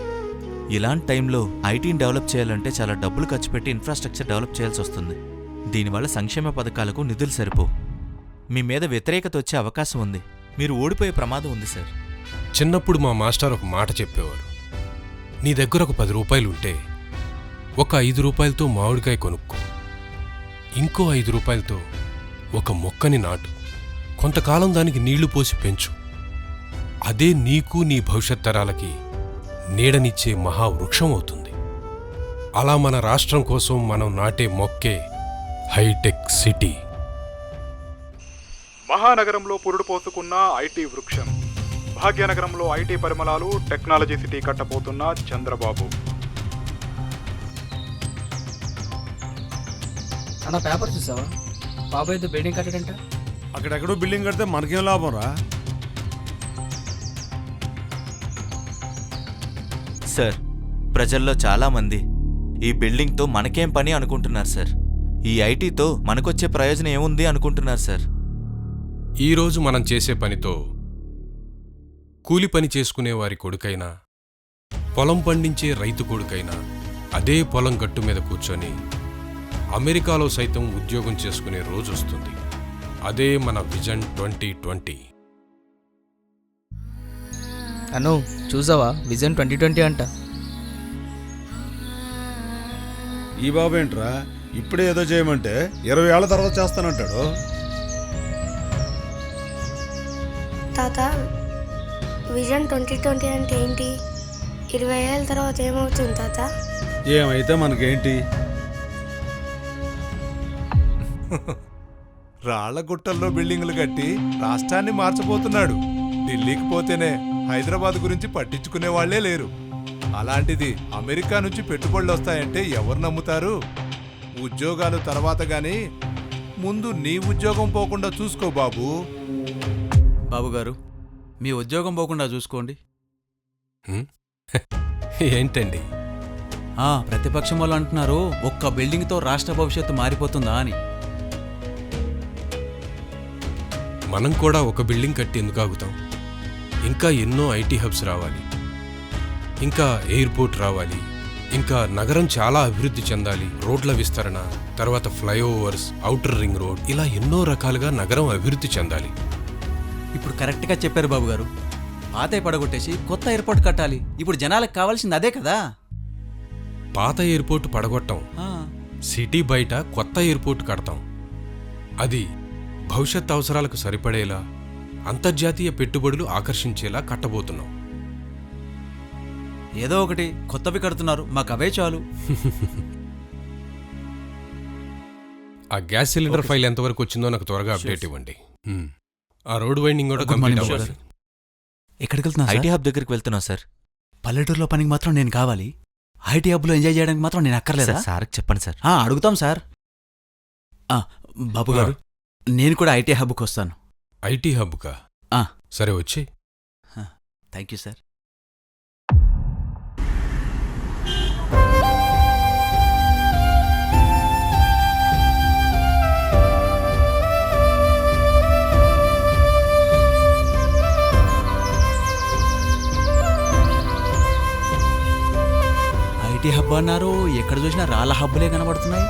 ఇలాంటి టైంలో ఐటీని డెవలప్ చేయాలంటే చాలా డబ్బులు ఖర్చు పెట్టి ఇన్ఫ్రాస్ట్రక్చర్ డెవలప్ చేయాల్సి వస్తుంది. దీనివల్ల సంక్షేమ పథకాలకు నిధులు సరిపోవు. మీ మీద వ్యతిరేకత వచ్చే అవకాశం ఉంది. మీరు ఓడిపోయే ప్రమాదం ఉంది సార్. చిన్నప్పుడు మా మాస్టర్ ఒక మాట చెప్పేవారు. నీ దగ్గర ఒక 10 రూపాయలు ఉంటే ఒక 5 రూపాయలతో మామిడికాయ కొనుక్కో, ఇంకో 5 రూపాయలతో ఒక మొక్కని నాటు, కొంతకాలం దానికి నీళ్లు పోసి పెంచు. అదే నీకు నీ భవిష్యత్ తరాలకి నీడనిచ్చే మహావృక్షం అవుతుంది. అలా మన రాష్ట్రం కోసం మనం నాటే మొక్కే హైటెక్ సిటీ. మహానగరంలో పురుడు పోసుకున్న ఐటీ వృక్షం, భాగ్యనగరంలో ఐటీ పరిమళాలు, టెక్నాలజీ సిటీ కట్టబోతున్న చంద్రబాబు. అన్న పేపర్ చూసావా? బాబు అయితే బిల్డింగ్ కట్టాడంట. అక్కడెక్కడో బిల్డింగ్ కడితే మనకేం లాభం రా? సార్, ప్రజల్లో చాలామంది ఈ బిల్డింగ్తో మనకేం పని అనుకుంటున్నారు సార్. ఈ ఐటీతో మనకొచ్చే ప్రయోజనం ఏముంది అనుకుంటున్నారు సార్. ఈరోజు మనం చేసే పనితో కూలి పని చేసుకునే వారి కొడుకైనా, పొలం పండించే రైతు కొడుకైనా అదే పొలం గట్టు మీద కూర్చొని అమెరికాలో సైతం ఉద్యోగం చేసుకునే రోజు వస్తుంది. అదే మన విజన్ 2020. అను చూసావా? విజన్ 2020 అంట. ఈ బాబు ఏంట్రా ఇప్పుడే ఏదో చేయమంటే 20 ఏళ్ల తర్వాత చేస్తానంటాడు. తాత, విజన్ 2020 అంటే ఏంటి? 20 ఏళ్ళ తర్వాత ఏమవుతుంది తాత? ఏమైతే మనకేంటి? రాళ్ల గుట్టల్లో బిల్డింగులు కట్టి రాష్ట్రాన్ని మార్చబోతున్నాడు. ఢిల్లీకి పోతేనే హైదరాబాద్ గురించి పట్టించుకునే వాళ్లే లేరు. అలాంటిది అమెరికా నుంచి పెట్టుబడులు వస్తాయంటే ఎవరు నమ్ముతారు? ఉద్యోగాలు తర్వాత గాని ముందు నీ ఉద్యోగం పోకుండా చూసుకో బాబు. బాబుగారు, మీ ఉద్యోగం పోకుండా చూసుకోండి. ఏంటండి? ప్రతిపక్షం వాళ్ళు అంటున్నారు ఒక్క బిల్డింగ్తో రాష్ట్ర భవిష్యత్తు మారిపోతుందా అని. మనం కూడా ఒక బిల్డింగ్ కట్టి ఎందుకు ఆగుతాం? ఇంకా ఎన్నో ఐటీ హబ్స్ రావాలి, ఇంకా ఎయిర్పోర్ట్ రావాలి, ఇంకా నగరం చాలా అభివృద్ధి చెందాలి. రోడ్ల విస్తరణ, తర్వాత ఫ్లైఓవర్స్, ఔటర్ రింగ్ రోడ్, ఇలా ఎన్నో రకాలుగా నగరం అభివృద్ధి చెందాలి. ఇప్పుడు కరెక్ట్గా చెప్పారు బాబుగారు. పాత పడగొట్టేసి కొత్త ఎయిర్పోర్ట్ కట్టాలి. ఇప్పుడు జనాలకు కావాల్సింది అదే కదా. పాత ఎయిర్పోర్ట్ పడగొట్టం, సిటీ బయట కొత్త ఎయిర్పోర్ట్ కడతాం. అది భవిష్యత్ అవసరాలకు సరిపడేలా, అంతర్జాతీయ పెట్టుబడులు ఆకర్షించేలా కట్టబోతున్నాం. ఏదో ఒకటి కొత్తవి కడుతున్నారు, మాకు అవే చాలు. ఆ గ్యాస్ సిలిండర్ ఫైల్ ఎంతవరకు వచ్చిందో నాకు త్వరగా అప్డేట్ ఇవ్వండి. ఆ రోడ్ వైండింగ్ కూడా కంప్లీట్ అవ్వాలి. ఎక్కడికి వెళ్తున్నా? ఐటీ హబ్ దగ్గరికి వెళ్తున్నా సార్. పల్లెటూరులో పనికి మాత్రం నేను కావాలి, ఐటీ హబ్లో ఎంజాయ్ చేయడానికి మాత్రం నేను అక్కర్లేదా? సార్కి చెప్పండి సార్. అడుగుతాం సార్. బాబు గారు, నేను కూడా ఐటీ హబ్కి వస్తాను. ఐటీ హబ్కా? సరే వచ్చి. Thank you sir. IT hub అన్నారు, ఎక్కడ చూసినా రాళ్ళ హబ్బులే కనబడుతున్నాయి.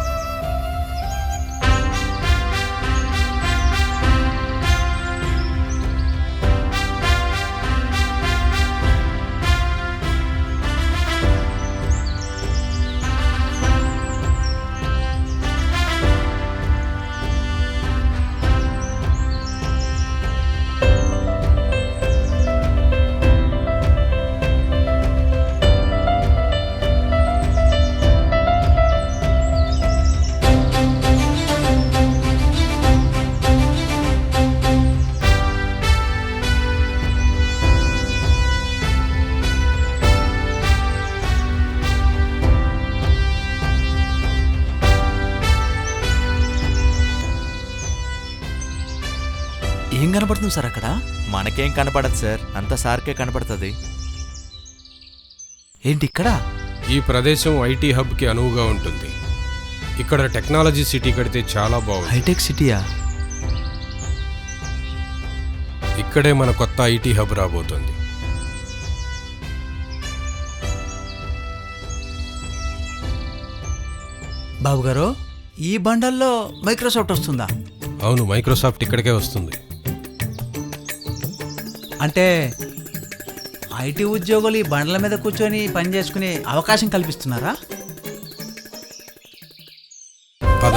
కనపడుతుంది సార్ అక్కడ? మనకేం కనపడదు సార్, అంత సార్కే కనపడుతుంది. ఏంటి ఇక్కడ? ఈ ప్రదేశం ఐటీ హబ్కి అనువుగా ఉంటుంది. ఇక్కడ టెక్నాలజీ సిటీ కడితే చాలా బాగుంది. హైటెక్ సిటీయా? ఇక్కడే మన కొత్త ఐటీ హబ్ రాబోతుంది. బాబు గారు, ఈ బండల్లో మైక్రోసాఫ్ట్ వస్తుందా? అవును, మైక్రోసాఫ్ట్ ఇక్కడికే వస్తుంది. అంటే ఐటీ ఉద్యోగులు ఈ బండ్ల మీద కూర్చొని పని చేసుకునే అవకాశం కల్పిస్తున్నారా? పద.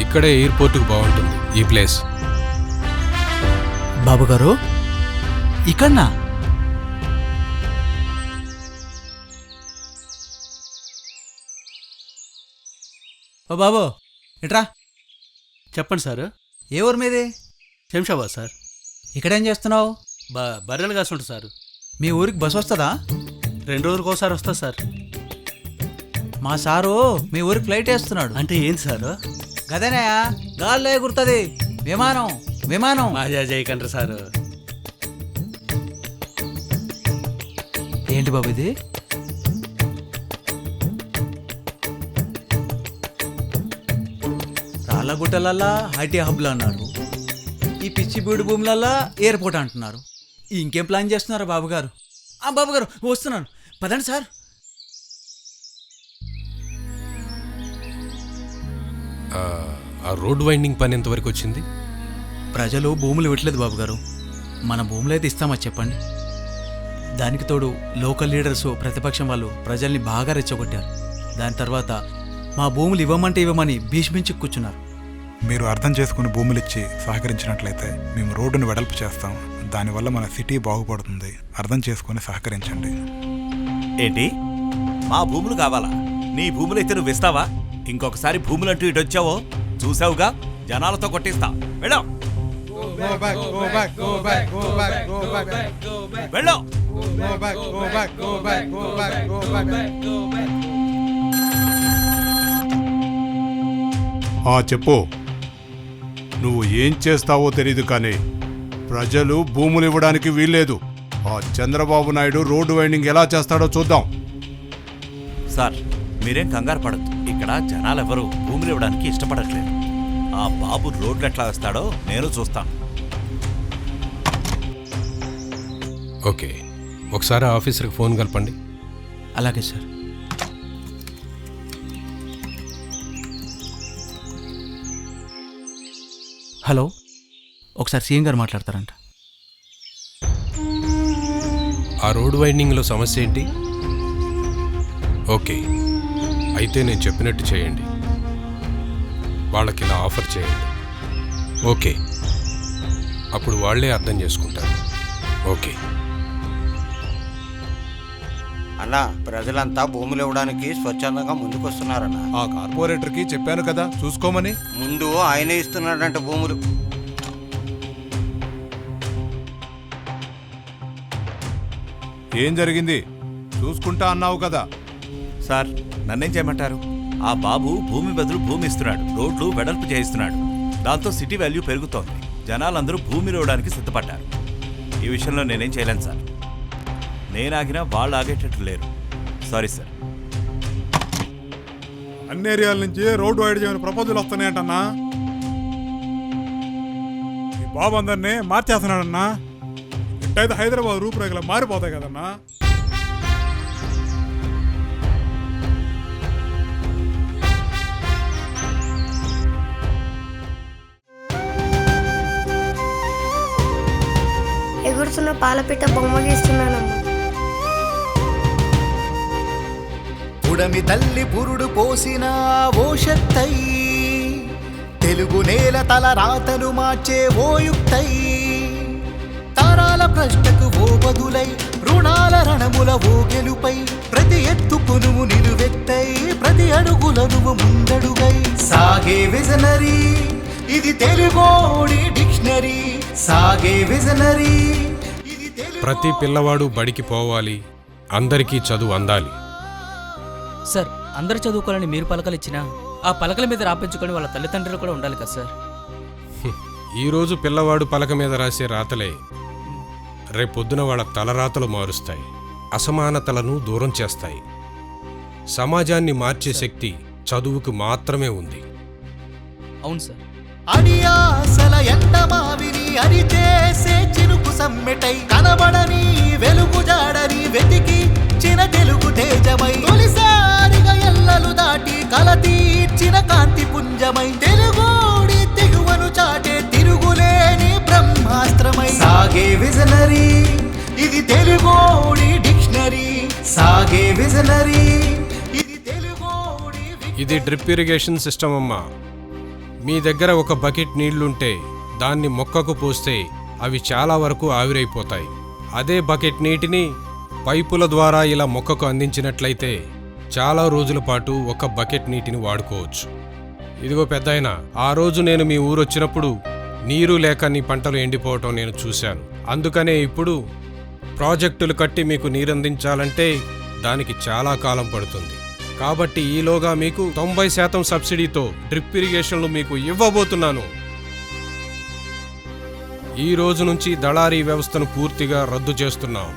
ఇక్కడే ఎయిర్పోర్ట్కి బాగుంటుంది ఈ ప్లేస్. బాబు గారు, ఇక్కడనా? ఓ బాబు, ఇట్రా. చెప్పండి సార్. ఏ ఊరు మీది? శంషాబాద్ సార్. ఇక్కడేం చేస్తున్నావు? బర్రెలు కాసుంటుంది సార్. మీ ఊరికి బస్సు వస్తుందా? 2 రోజులకు ఒకసారి వస్తుంది సార్. మా సారు మీ ఊరికి ఫ్లైట్ వేస్తున్నాడు. అంటే ఏంటి సార్? గదేనాయా, గాల్లో ఎగురుతుంది విమానం. విమానం మాజా చేయకండి సార్. ఏంటి బాబు ఇది? రాళ్ళగుట్టలల్లా ఐటీ హబ్లు అన్నారు, ఈ పిచ్చి బీడు భూములల్లా ఎయిర్పోర్ట్ అంటున్నారు. ఇంకేం ప్లాన్ చేస్తున్నారు బాబు గారు? బాబు గారు వస్తున్నాను, పదండి సార్. ఆ రోడ్ వైండింగ్ పని ఎంతవరకు వచ్చింది? ప్రజలు భూములు ఇవ్వట్లేదు బాబు గారు. మన భూములు అయితే ఇస్తామా చెప్పండి? దానికి తోడు లోకల్ లీడర్స్, ప్రతిపక్షం వాళ్ళు ప్రజల్ని బాగా రెచ్చగొట్టారు. దాని తర్వాత మా భూములు ఇవ్వమంటే ఇవ్వమని భీష్మించి కూర్చున్నారు. మీరు అర్థం చేసుకుని భూములు ఇచ్చి సహకరించినట్లయితే మేము రోడ్డును వెడల్పు చేస్తాం. దానివల్ల మన సిటీ బాగుపడుతుంది. అర్థం చేసుకుని సహకరించండి. ఏంటి, మా భూములు కావాలా? నీ భూములైతే నువ్వు ఇస్తావా? ఇంకొకసారి భూములంటూ ఇటు వచ్చావో చూసావుగా, జనాలతో కొట్టిస్తా. వెళ్ళో వెళ్ళో. చెప్పు. నువ్వు ఏం చేస్తావో తెలీదు కానీ ప్రజలు భూములు ఇవ్వడానికి వీల్లేదు. ఆ చంద్రబాబు నాయుడు రోడ్డు వైండింగ్ ఎలా చేస్తాడో చూద్దాం. సార్, మీరేం కంగారు పడద్దు. ఇక్కడ జనాలెవరూ భూములు ఇవ్వడానికి ఇష్టపడట్లేదు. ఆ బాబు రోడ్లు ఎట్లా వేస్తాడో నేను చూస్తాను. ఓకే, ఒకసారి ఆఫీసర్కి ఫోన్ కలపండి. అలాగే సార్. హలో, ఒకసారి సీఎం గారు మాట్లాడతారంట. ఆ రోడ్ వైండింగ్లో సమస్య ఏంటి? ఓకే, అయితే నేను చెప్పినట్టు చేయండి. వాళ్ళకి ఇలా ఆఫర్ చేయండి. ఓకే, అప్పుడు వాళ్ళే అర్థం చేసుకుంటారు. ఓకే అన్నా, ప్రజలంతా భూములు ఇవ్వడానికి స్వచ్ఛందంగా ముందుకొస్తున్నారన్నా. ఆ కార్పొరేటర్కి చెప్పాను కదా చూసుకోమని. ముందు ఆయనే ఇస్తున్నాడంట భూములు. ఏం జరిగింది చూసుకుంటా అన్నావు కదా. సార్, నన్నేం చేయమంటారు? ఆ బాబు భూమి బదులు భూమి ఇస్తున్నాడు, రోడ్లు వెడల్పు చేయిస్తున్నాడు. దాంతో సిటీ వాల్యూ పెరుగుతోంది. జనాలందరూ భూమి ఇవ్వడానికి సిద్ధపడ్డారు. ఈ విషయంలో నేనేం చేయలేను సార్. నేను ఆగినా వాళ్ళు ఆగేటట్టు లేరు. Sorry sir. అన్ని ఏరియాల నుంచి రోడ్డు వైడ్ చేయమని ప్రపోజల్ వస్తున్నాయంటన్నా. ఈ బాబు అందరినీ మార్చేస్తున్నాడన్నా. ఇట్టయితే హైదరాబాద్ రూపురేఖలు మారిపోతాయి కదన్నా. ఎగురుతున్న పాలపిట్ట బొమ్మ గీస్తున్నానమ్మా. పుడమి తల్లి పురుడు పోసిన ఓ శక్తై, తెలుగు నేల తల రాతను మార్చే ఓ యుక్తై, ప్రశ్నకు ఓ బదులై రుణాల రణముల ఓ గెలుపై ప్రతి ఎత్తుకు నువ్వు నిలువెత్తై ప్రతి అడుగుల నువ్వు ముందడుగై సాగే విజనరీ ఇది తెలుగోడి డిక్షనరీ సాగే విజనరీ. ప్రతి పిల్లవాడు బడికి పోవాలి, అందరికీ చదువు అందాలి. సార్ అందరు చదువుకోవాలని మీరు పలకలు ఇచ్చినా ఆ పలకల మీద రాపించుకొని వాళ్ళ తల్లిదండ్రులు కూడా ఉండాలి కదా సార్. ఈరోజు పిల్లవాడు పలక మీద రాసే రాతలే రేపొద్దున వాళ్ళ తలరాతలు మారుస్తాయి, అసమానతలను దూరం చేస్తాయి. సమాజాన్ని మార్చే శక్తి చదువుకు మాత్రమే ఉంది. అవును సార్. అడియాసల ఎండమావిని అరిచేసే చినుకు సమ్మెటై కనబడని వెలుగు జాడని వెతికి చిన్న తెలుగు తేజమై తొలిసారిగా ఎల్లలు దాటి కల తీర్చిన కాంతి పుంజమై తెలుగోడి తెగువను చాటే తిరుగులేని బ్రహ్మాస్త్రమై సాగే విజనరీ ఇది తెలుగోడి డిక్షనరీ సాగే విజనరీ. ఇది డ్రిప్ ఇరిగేషన్ సిస్టమ్ అమ్మా. మీ దగ్గర ఒక బకెట్ నీళ్లుంటే దాన్ని మొక్కకు పోస్తే అవి చాలా వరకు ఆవిరైపోతాయి. అదే బకెట్ నీటిని పైపుల ద్వారా ఇలా మొక్కకు అందించినట్లయితే చాలా రోజుల పాటు ఒక బకెట్ నీటిని వాడుకోవచ్చు. ఇదిగో పెద్దాయనా, ఆ రోజు నేను మీ ఊరొచ్చినప్పుడు నీరు లేక నీ పంటలు ఎండిపోవటం నేను చూశాను. అందుకనే ఇప్పుడు ప్రాజెక్టులు కట్టి మీకు నీరందించాలంటే దానికి చాలా కాలం పడుతుంది. కాబట్టి ఈలోగా మీకు 90% సబ్సిడీతో డ్రిప్ ఇరిగేషన్లు మీకు ఇవ్వబోతున్నాను. ఈ రోజు నుంచి దళారీ వ్యవస్థను పూర్తిగా రద్దు చేస్తున్నాం.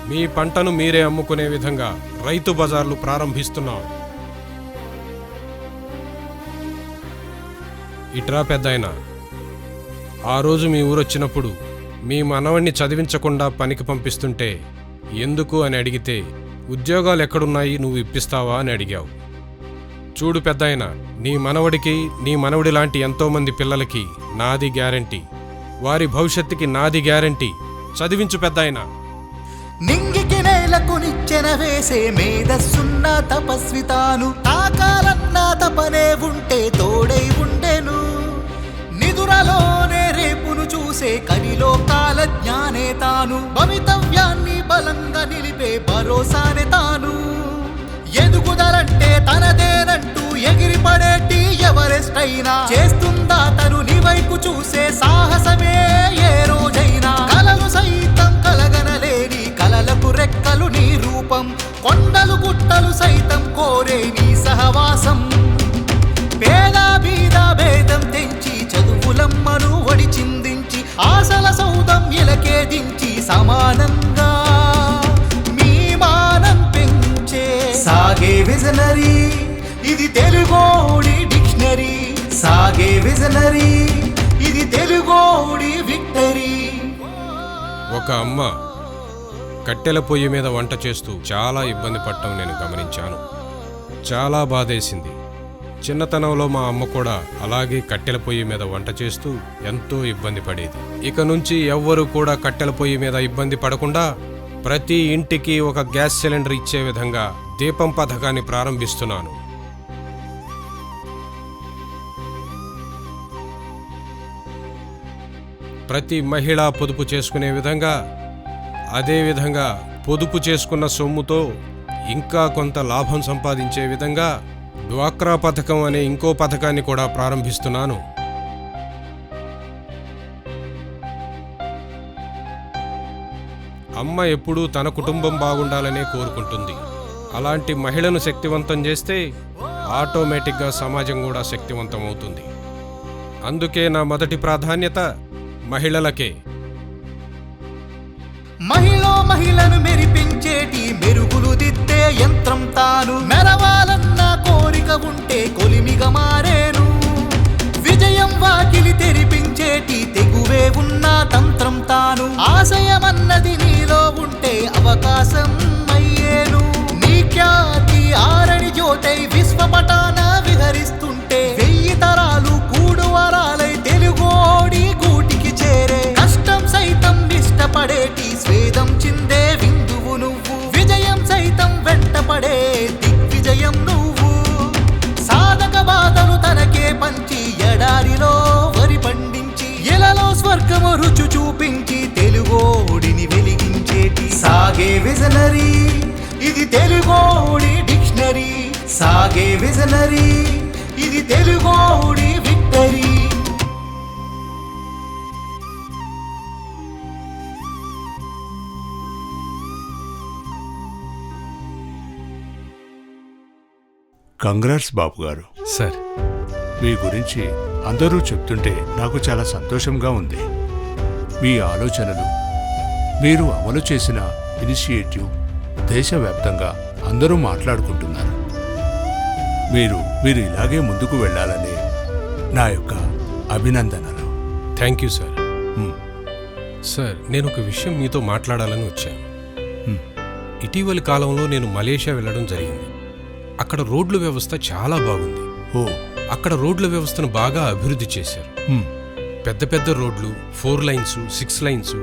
మీ పంటను మీరే అమ్ముకునే విధంగా రైతు బజార్లు ప్రారంభిస్తున్నాం. ఇట్రా పెద్దాయనా, ఆ రోజు మీ ఊరొచ్చినప్పుడు మీ మనవణ్ణి చదివించకుండా పనికి పంపిస్తుంటే ఎందుకు అని అడిగితే ఉద్యోగాలు ఎక్కడున్నాయి, నువ్వు ఇప్పిస్తావా అని అడిగావు. చూడు పెద్దాయనా, నీ మనవడికి నీ మనవడి లాంటి ఎంతోమంది పిల్లలకి నాది గ్యారంటీ, వారి భవిష్యత్తుకి నాది గ్యారంటీ. చదివించు పెద్దాయనా. నింగికి నేలకు నిచ్చెన వేసే మేధస్సున్న తపస్వి తాను తాకాలన్నా తపనే ఉంటే తోడై ఉండెను. నిదురలోనే రేపును చూసే కనిలో కాల జ్ఞానే తాను భవితవ్యాన్ని బలంగా నిలిపే భరోసానే తాను. ఎదుగుదలంటే తనదేనంటూ ఎగిరిపడేటి ఎవరెస్ట్ అయినా చేస్తుందా తను నీ వైపు చూసే సాహసమే ఏ రోజైనా. కలలు సైతం కలగనలేని కలలకు రెక్కలు నీ రూపం, కొండలు గుట్టలు సైతం కోరే నీ సహవాసం. పేద బీద భేదం తెంచి చదువులమ్మను ఒడి చిందించి ఆశల సౌదం ఇలకే దించి సమానంగా మీ మానం పెంచే సాగే విజనరీ ఇది తెలుగోడి డిక్షనరీ సాగే విజనరీ ఇది తెలుగోడి విక్టరీ. ఒక అమ్మ కట్టెల పొయ్యి మీద వంట చేస్తూ చాలా ఇబ్బంది పడటం నేను గమనించాను. చాలా బాధేసింది. చిన్నతనంలో మా అమ్మ కూడా అలాగే కట్టెల పొయ్యి మీద వంట చేస్తూ ఎంతో ఇబ్బంది పడేది. ఇక నుంచి ఎవ్వరూ కూడా కట్టెల పొయ్యి మీద ఇబ్బంది పడకుండా ప్రతి ఇంటికి ఒక గ్యాస్ సిలిండర్ ఇచ్చే విధంగా దీపం పథకాన్ని ప్రారంభిస్తున్నాను. ప్రతి మహిళ పొదుపు చేసుకునే విధంగా, అదేవిధంగా పొదుపు చేసుకున్న సొమ్ముతో ఇంకా కొంత లాభం సంపాదించే విధంగా డ్వాక్రా పథకం అనే ఇంకో పథకాన్ని కూడా ప్రారంభిస్తున్నాను. అమ్మ ఎప్పుడూ తన కుటుంబం బాగుండాలనే కోరుకుంటుంది. అలాంటి మహిళను శక్తివంతం చేస్తే ఆటోమేటిక్గా సమాజం కూడా శక్తివంతం అవుతుంది. అందుకే నా మొదటి ప్రాధాన్యత మహిళలకే. మహిళను మెరిపించేటి మెరుగులు దిద్దే యంత్రం తాను మెరవాలన్న కోరిక ఉంటే కొలిమిగా మారేను. విజయం వాకిలి తెరిపించేటి తెగువే ఉన్న తంత్రం తాను ఆశయమన్నది నీలో ఉంటే అవకాశం అయ్యేను. నీ ఖ్యాతి ఆరని జ్యోతై విశ్వపటాన విహరిస్తుంటే 1000 తరాలు కూడు వరాలై తెలుగోడి గూటికి చేరే. కష్టం సైతం ఇష్టపడేటి స్వేదం చిందే విందువు నువ్వు, విజయం సైతం వెంటపడే దిగ్విజయం నువ్వు. సాధక బాధలు తనకే పంచి ఎడారిలో వరి పండించి ఇలలో స్వర్గము రుచి చూపించి తెలుగోడిని సాగే విజనరీ ఇది తెలుగోడి డిక్షనరీ సాగే విజనరీ ఇది తెలుగోడి విక్టరీ. కంగ్రాట్స్ బాబు గారు. సార్, మీ గురించి అందరూ చెప్తుంటే నాకు చాలా సంతోషంగా ఉంది. మీ ఆలోచనలు, మీరు అమలు చేసిన ఇనిషియేటివ్ దేశవ్యాప్తంగా అందరూ మాట్లాడుకుంటున్నారు. మీరు ఇలాగే ముందుకు వెళ్ళాలని నా యొక్క అభినందనలు. Thank you sir. సార్, నేను ఒక విషయం మీతో మాట్లాడాలని వచ్చాను. ఇటీవలి కాలంలో నేను మలేషియా వెళ్ళడం జరిగింది. అక్కడ రోడ్ల వ్యవస్థ చాలా బాగుంది. అక్కడ రోడ్ల వ్యవస్థను బాగా అభివృద్ధి చేశారు. పెద్ద పెద్ద రోడ్లు, 4 లైన్స్, 6 లైన్స్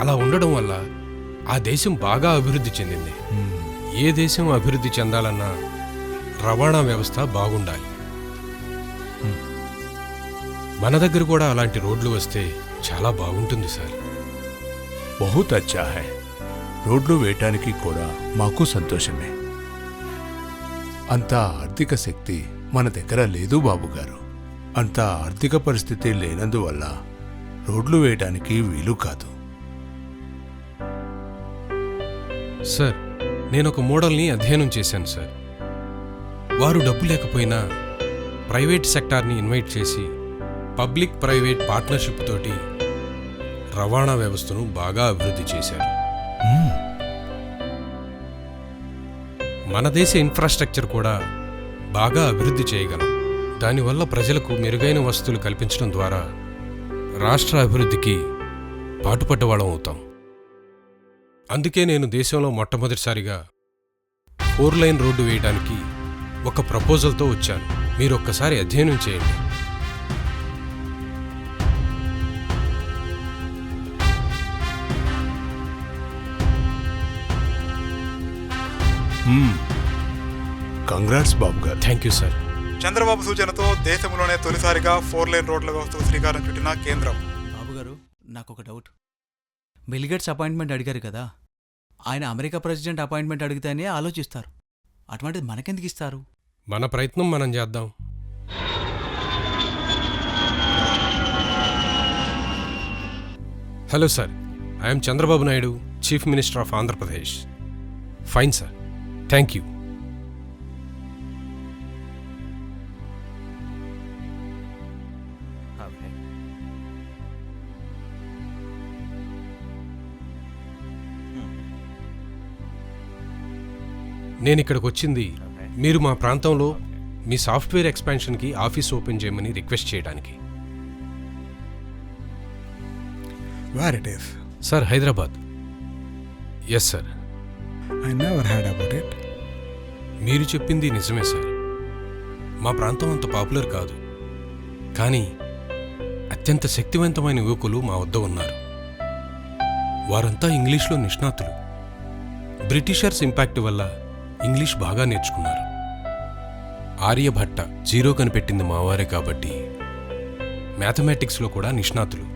అలా ఉండడం వల్ల ఆ దేశం బాగా అభివృద్ధి చెందింది. ఏ దేశం అభివృద్ధి చెందాలన్నా రవాణా వ్యవస్థ బాగుండాలి. మన దగ్గర కూడా అలాంటి రోడ్లు వస్తే చాలా బాగుంటుంది సార్. బహుత్ అచ్చా హై. రోడ్లు వేయటానికి కూడా మాకు సంతోషమే. అంత ఆర్థిక శక్తి మన దగ్గర లేదు బాబుగారు. అంత ఆర్థిక పరిస్థితి లేనందువల్ల రోడ్లు వేయడానికి వీలు కాదు. సార్, నేను ఒక మోడల్ని అధ్యయనం చేశాను సార్. వారు డబ్బు లేకపోయినా ప్రైవేట్ సెక్టార్ని ఇన్వైట్ చేసి పబ్లిక్ ప్రైవేట్ పార్ట్నర్షిప్ తోటి రవాణా వ్యవస్థను బాగా అభివృద్ధి చేశారు. మన దేశ ఇన్ఫ్రాస్ట్రక్చర్ కూడా బాగా అభివృద్ధి చేయగలం. దానివల్ల ప్రజలకు మెరుగైన వసతులు కల్పించడం ద్వారా రాష్ట్ర అభివృద్ధికి పాటుపడ్డవాళ్ళం అవుతాం. అందుకే నేను దేశంలో మొట్టమొదటిసారిగా 4 లైన్ రోడ్డు వేయడానికి ఒక ప్రపోజల్తో వచ్చాను. మీరు ఒక్కసారి అధ్యయనం చేయండి. కంగ్రాట్స్ బాబు గారు. Thank you sir. చంద్రబాబు సూచనతో దేశంలోనే తొలిసారిగా 4 లైన్ రోడ్ల వ్యవస్థకు శ్రీకారం చుట్టిన కేంద్రం. బాబుగారు, నాకు ఒక డౌట్. బిల్గేట్స్ అపాయింట్మెంట్ అడిగారు కదా, ఆయన అమెరికా ప్రెసిడెంట్ అపాయింట్మెంట్ అడిగితేనే ఆలోచిస్తారు. అటువంటిది మనకెందుకు ఇస్తారు? మన ప్రయత్నం మనం చేద్దాం. Hello sir, I'm Chandrababu Naidu, chief minister of Andhra Pradesh. Fine sir, thank you. నేను ఇక్కడికి వచ్చింది మీరు మా ప్రాంతంలో మీ సాఫ్ట్వేర్ ఎక్స్పాన్షన్కి ఆఫీస్ ఓపెన్ చేయమని రిక్వెస్ట్ చేయడానికి. Where it is? Sir, Hyderabad. Yes sir. I never heard about it. మీరు చెప్పింది నిజమే సార్. మా ప్రాంతం అంత పాపులర్ కాదు, కానీ అత్యంత శక్తివంతమైన యువకులు మా వద్ద ఉన్నారు. వారంతా ఇంగ్లీష్లో నిష్ణాతులు. బ్రిటిషర్స్ ఇంపాక్ట్ వల్ల ఇంగ్లీష్ బాగా నేర్చుకున్నారు. ఆర్యభట్ట జీరో కనిపెట్టింది మావారే కాబట్టి మ్యాథమెటిక్స్లో కూడా నిష్ణాతులు.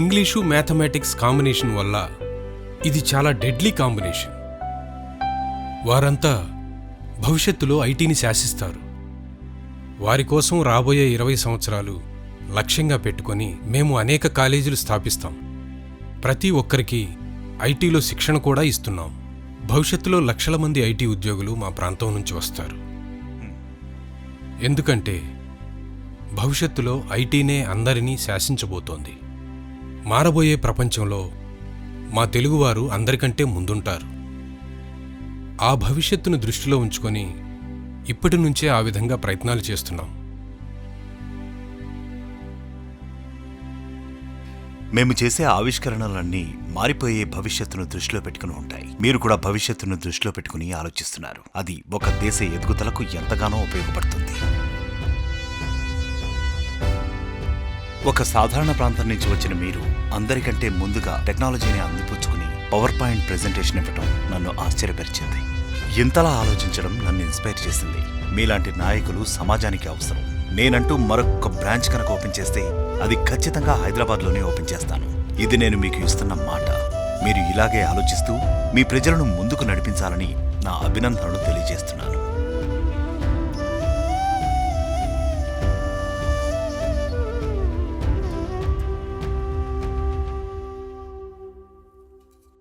ఇంగ్లీషు మ్యాథమెటిక్స్ కాంబినేషన్ వల్ల ఇది చాలా డెడ్లీ కాంబినేషన్. వారంతా భవిష్యత్తులో ఐటీని శాసిస్తారు. వారి కోసం రాబోయే 20 సంవత్సరాలు లక్ష్యంగా పెట్టుకొని మేము అనేక కాలేజీలు స్థాపిస్తాం. ప్రతి ఒక్కరికి ఐటీలో శిక్షణ కూడా ఇస్తున్నాం. భవిష్యత్తులో లక్షల మంది ఐటీ ఉద్యోగులు మా ప్రాంతం నుంచి వస్తారు. ఎందుకంటే భవిష్యత్తులో ఐటీనే అందరినీ శాసించబోతోంది. మారబోయే ప్రపంచంలో మా తెలుగువారు అందరికంటే ముందుంటారు. ఆ భవిష్యత్తును దృష్టిలో ఉంచుకొని ఇప్పటి నుంచే ఆ విధంగా ప్రయత్నాలు చేస్తున్నాం. మేము చేసే ఆవిష్కరణలన్నీ మారిపోయే భవిష్యత్తును దృష్టిలో పెట్టుకుని ఉంటాయి. మీరు కూడా భవిష్యత్తును దృష్టిలో పెట్టుకుని ఆలోచిస్తున్నారు. అది ఒక దేశ ఎదుగుదలకు ఎంతగానో ఉపయోగపడుతుంది. ఒక సాధారణ ప్రాంతం నుంచి వచ్చిన మీరు అందరికంటే ముందుగా టెక్నాలజీని అందిపుచ్చుకుని పవర్ పాయింట్ ప్రెజెంటేషన్ ఇవ్వటం నన్ను ఆశ్చర్యపరిచింది. ఇంతలా ఆలోచించడం నన్ను ఇన్స్పైర్ చేసింది. మీలాంటి నాయకులు సమాజానికి అవసరం. నేనంటూ మరొక బ్రాంచ్ కనుక ఓపెన్ చేస్తే అది ఖచ్చితంగా హైదరాబాద్లోనే ఓపెన్ చేస్తాను. ఇది నేను మీకు ఇస్తున్న మాట. మీరు ఇలాగే ఆలోచిస్తూ మీ ప్రజలను ముందుకు నడిపించాలని నా అభినందనలు తెలియజేస్తున్నాను.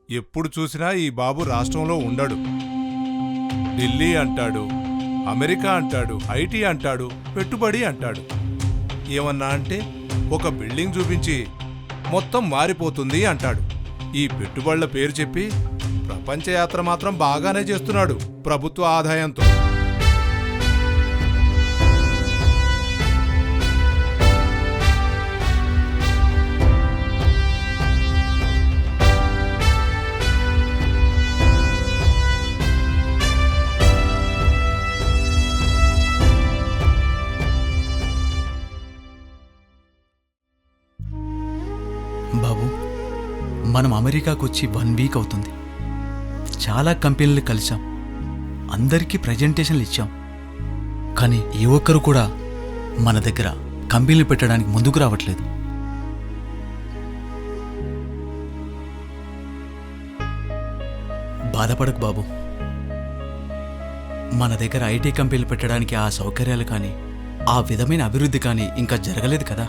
ఎప్పుడు చూసినా ఈ బాబు రాష్ట్రంలో ఉండడు. ఢిల్లీ అంటాడు, అమెరికా అంటాడు, ఐటీ అంటాడు, పెట్టుబడి అంటాడు. ఏమన్నా అంటే ఒక బిల్డింగ్ చూపించి మొత్తం మారిపోతుంది అంటాడు. ఈ పెట్టుబడుల పేరు చెప్పి ప్రపంచ యాత్ర మాత్రం బాగానే చేస్తున్నాడు ప్రభుత్వ ఆదాయంతో. బాబు, మనం అమెరికాకు వచ్చి 1 వీక్ అవుతుంది. చాలా కంపెనీలు కలిసాం, అందరికీ ప్రజెంటేషన్లు ఇచ్చాం. కానీ ఏ ఒక్కరు కూడా మన దగ్గర కంపెనీలు పెట్టడానికి ముందుకు రావట్లేదు. బాధపడకు బాబు, మన దగ్గర ఐటీ కంపెనీలు పెట్టడానికి ఆ సౌకర్యాలు కానీ ఆ విధమైన అభివృద్ధి కానీ ఇంకా జరగలేదు కదా.